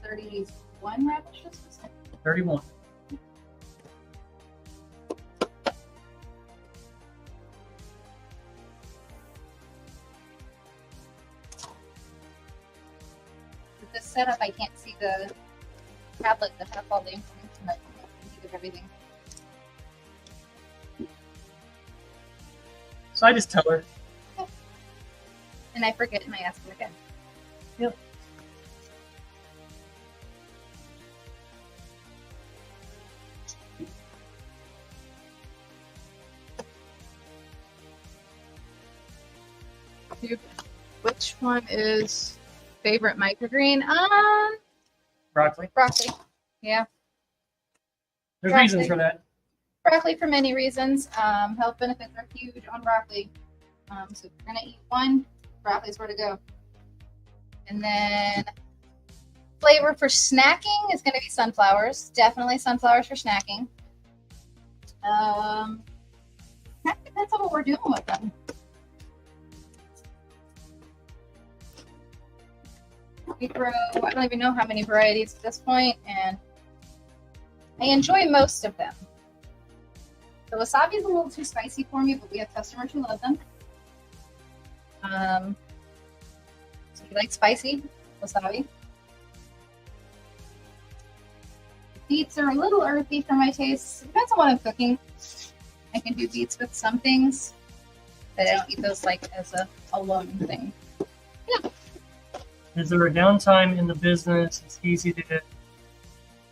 $31 radishes? 31. With this setup, I can't see the tablet that has all the information, but I can think of everything. So I just tell her. And I forget and I ask her again. Yep. Which one is favorite microgreen? Broccoli. Broccoli. Yeah. There's Broccoli. reasons for that. Broccoli for many reasons. Health benefits are huge on broccoli. So if you're gonna eat one, broccoli's where to go. And then flavor for snacking is gonna be sunflowers. Definitely sunflowers for snacking. That depends on what we're doing with them. We grow, I don't even know how many varieties at this point, and I enjoy most of them. The wasabi is a little too spicy for me, but we have customers who love them. So you like spicy wasabi? Beets are a little earthy for my taste. It depends on what I'm cooking. I can do beets with some things, but I don't eat those like as a alone thing. Yeah. Is there a downtime in the business? It's easy to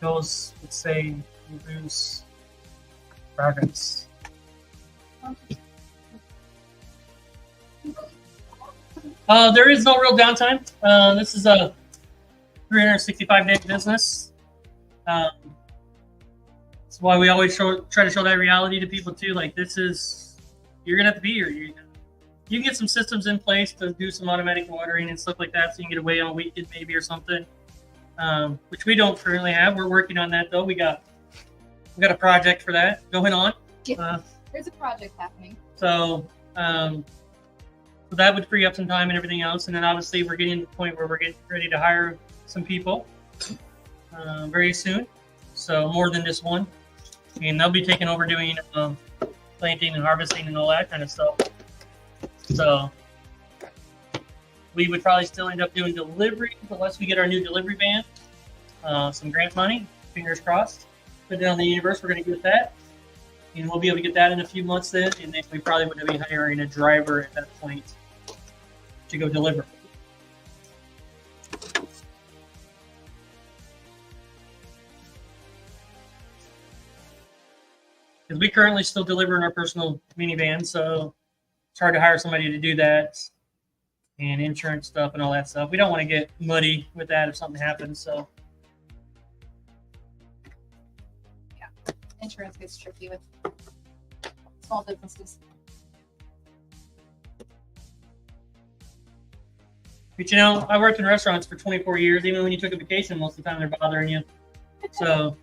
those, let's say, reduce fragrance. There is no real downtime. This is a 365-day business. That's why we always try to show that reality to people too. Like, this is, you're gonna have to be here. You can get some systems in place to do some automatic watering and stuff like that, so you can get away on a weekend maybe or something. Which we don't currently have. We're working on that though. We got a project for that going on. Yeah, there's a project happening. So that would free up some time and everything else. And then obviously we're getting to the point where we're getting ready to hire some people very soon. So more than just one. And they'll be taking over doing planting and harvesting and all that kind of stuff. So we would probably still end up doing delivery unless we get our new delivery van, some grant money, fingers crossed. Put it on the universe, we're going to get that. And we'll be able to get that in a few months then. And then we probably would be hiring a driver at that point to go deliver. Because we currently still deliver in our personal minivan, so it's hard to hire somebody to do that, and insurance stuff and all that stuff. We don't want to get muddy with that if something happens. So yeah, insurance gets tricky with small businesses. But you know, I worked in restaurants for 24 years. Even when you took a vacation, most of the time they're bothering you. So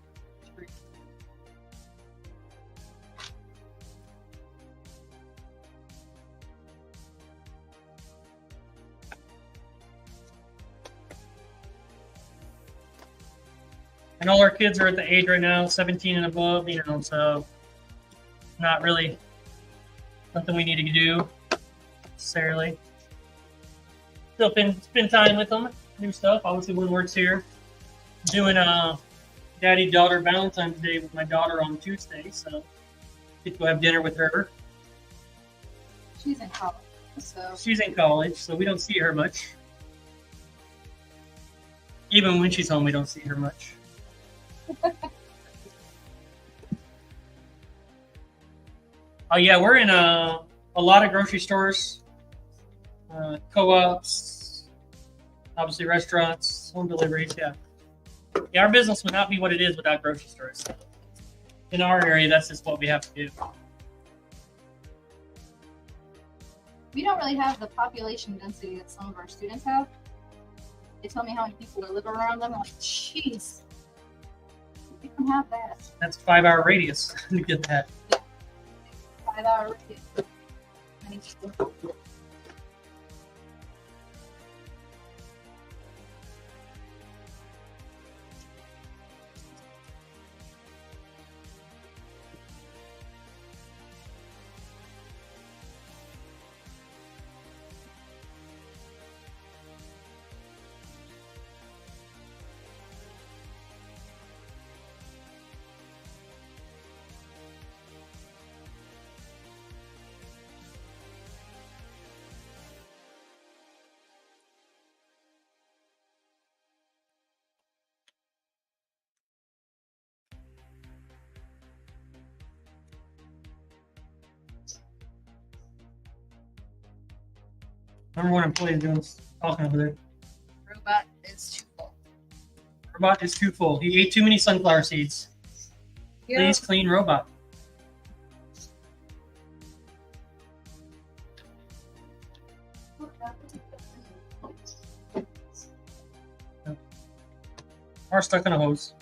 and all our kids are at the age right now, 17 and above, you know, so not really something we need to do necessarily. Still spend time with them, do stuff. Obviously, one works here. Doing daddy-daughter Valentine's Day with my daughter on Tuesday, so get to go have dinner with her. She's in college, so She's in college, so we don't see her much. Even when she's home, we don't see her much. Oh yeah, we're in a lot of grocery stores, co-ops, obviously restaurants, home deliveries. Yeah, our business would not be what it is without grocery stores. In our area, that's just what we have to do. we don't really have the population density that some of our students have. They tell me how many people live around them. I'm like, jeez, we don't have that. That's a 5-hour radius to get that. 5 hour radius. Many people. Number one employee is doing talking over there. Robot is too full. Robot is too full. He ate too many sunflower seeds. Please clean robot. Or stuck in a hose.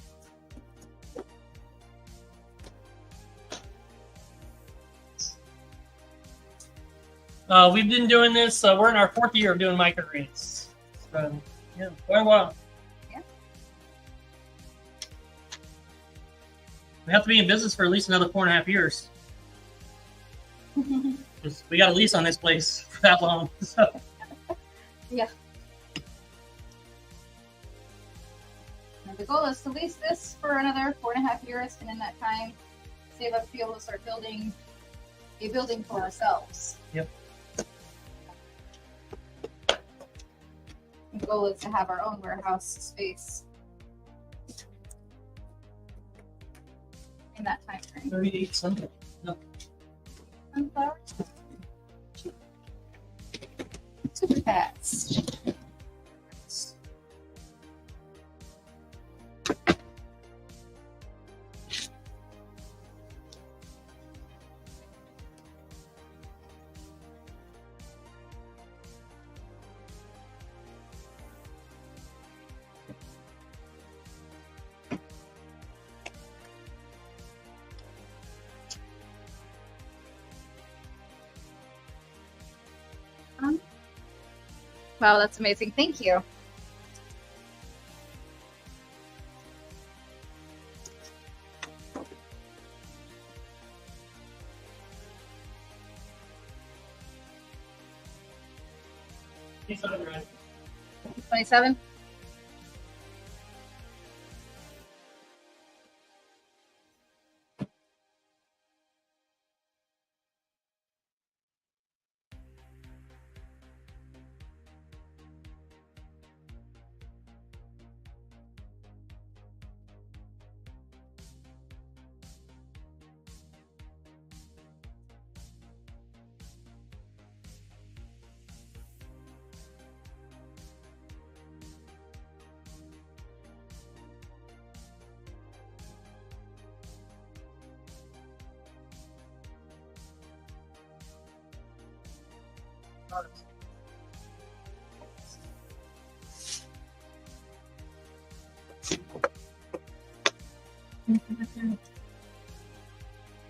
We've been doing this. We're in our 4th year of doing microgreens. So, yeah, quite a while. Yeah. We have to be in business for at least another 4.5 years. 'Cause we got a lease on this place for that long. So. Yeah. Now the goal is to lease this for another 4.5 years, and in that time, save up to be able to start building a building for ourselves. Yep. The goal is to have our own warehouse space in that time frame. 38 Sunday. No. Sunflower. Super fast. Wow, that's amazing. Thank you. He's on the right. 27.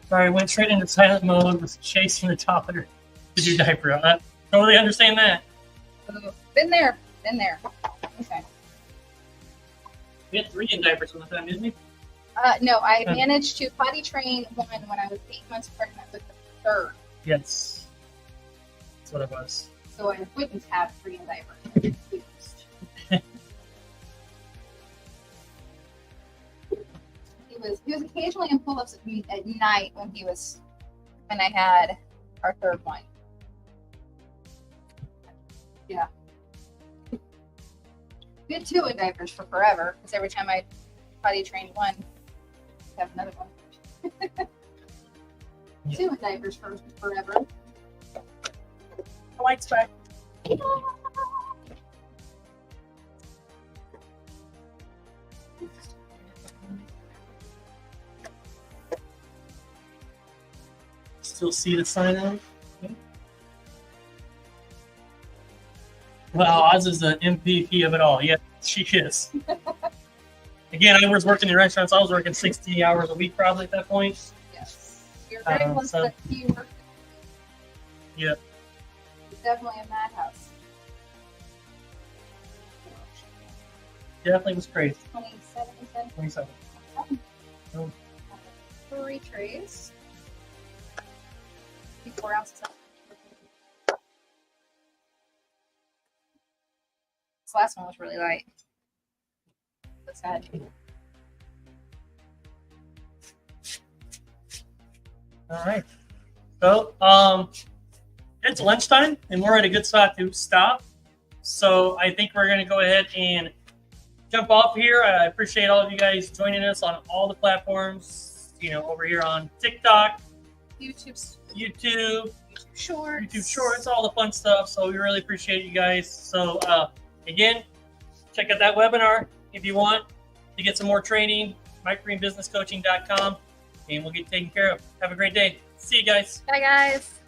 Sorry, I went straight into silent mode, was chasing the toddler to do diaper. I totally understand that. Been there. Been there. Okay. We had 3 in diapers one time, didn't we? No, I managed to potty train one when I was 8 months pregnant with the third. Yes. That's what it was. So I wouldn't have 3 in diapers. He was occasionally in pull-ups at night when I had our third one. Yeah. We had 2 in diapers for forever because every time I potty trained one, I'd have another one. Yeah. 2 in diapers for forever. The light's back. Still see the sign out? Wow, Oz is the MVP of it all. Yeah, she is. Again, I was working in restaurants. I was working 60 hours a week probably at that point. Yes. You're very close so- that he worked. Yeah. It's definitely a madhouse. Definitely was crazy. 27, you said? 27. Oh. 3 trays. 4 ounces. This last one was really light. That's sad. All right. So, it's lunchtime, and we're at a good spot to stop. So I think we're going to go ahead and jump off here. I appreciate all of you guys joining us on all the platforms. You know, over here on TikTok, YouTube Shorts, all the fun stuff. So we really appreciate you guys. So again, check out that webinar if you want to get some more training. Microgreenbusinesscoaching.com, and we'll get taken care of. Have a great day. See you guys. Bye, guys.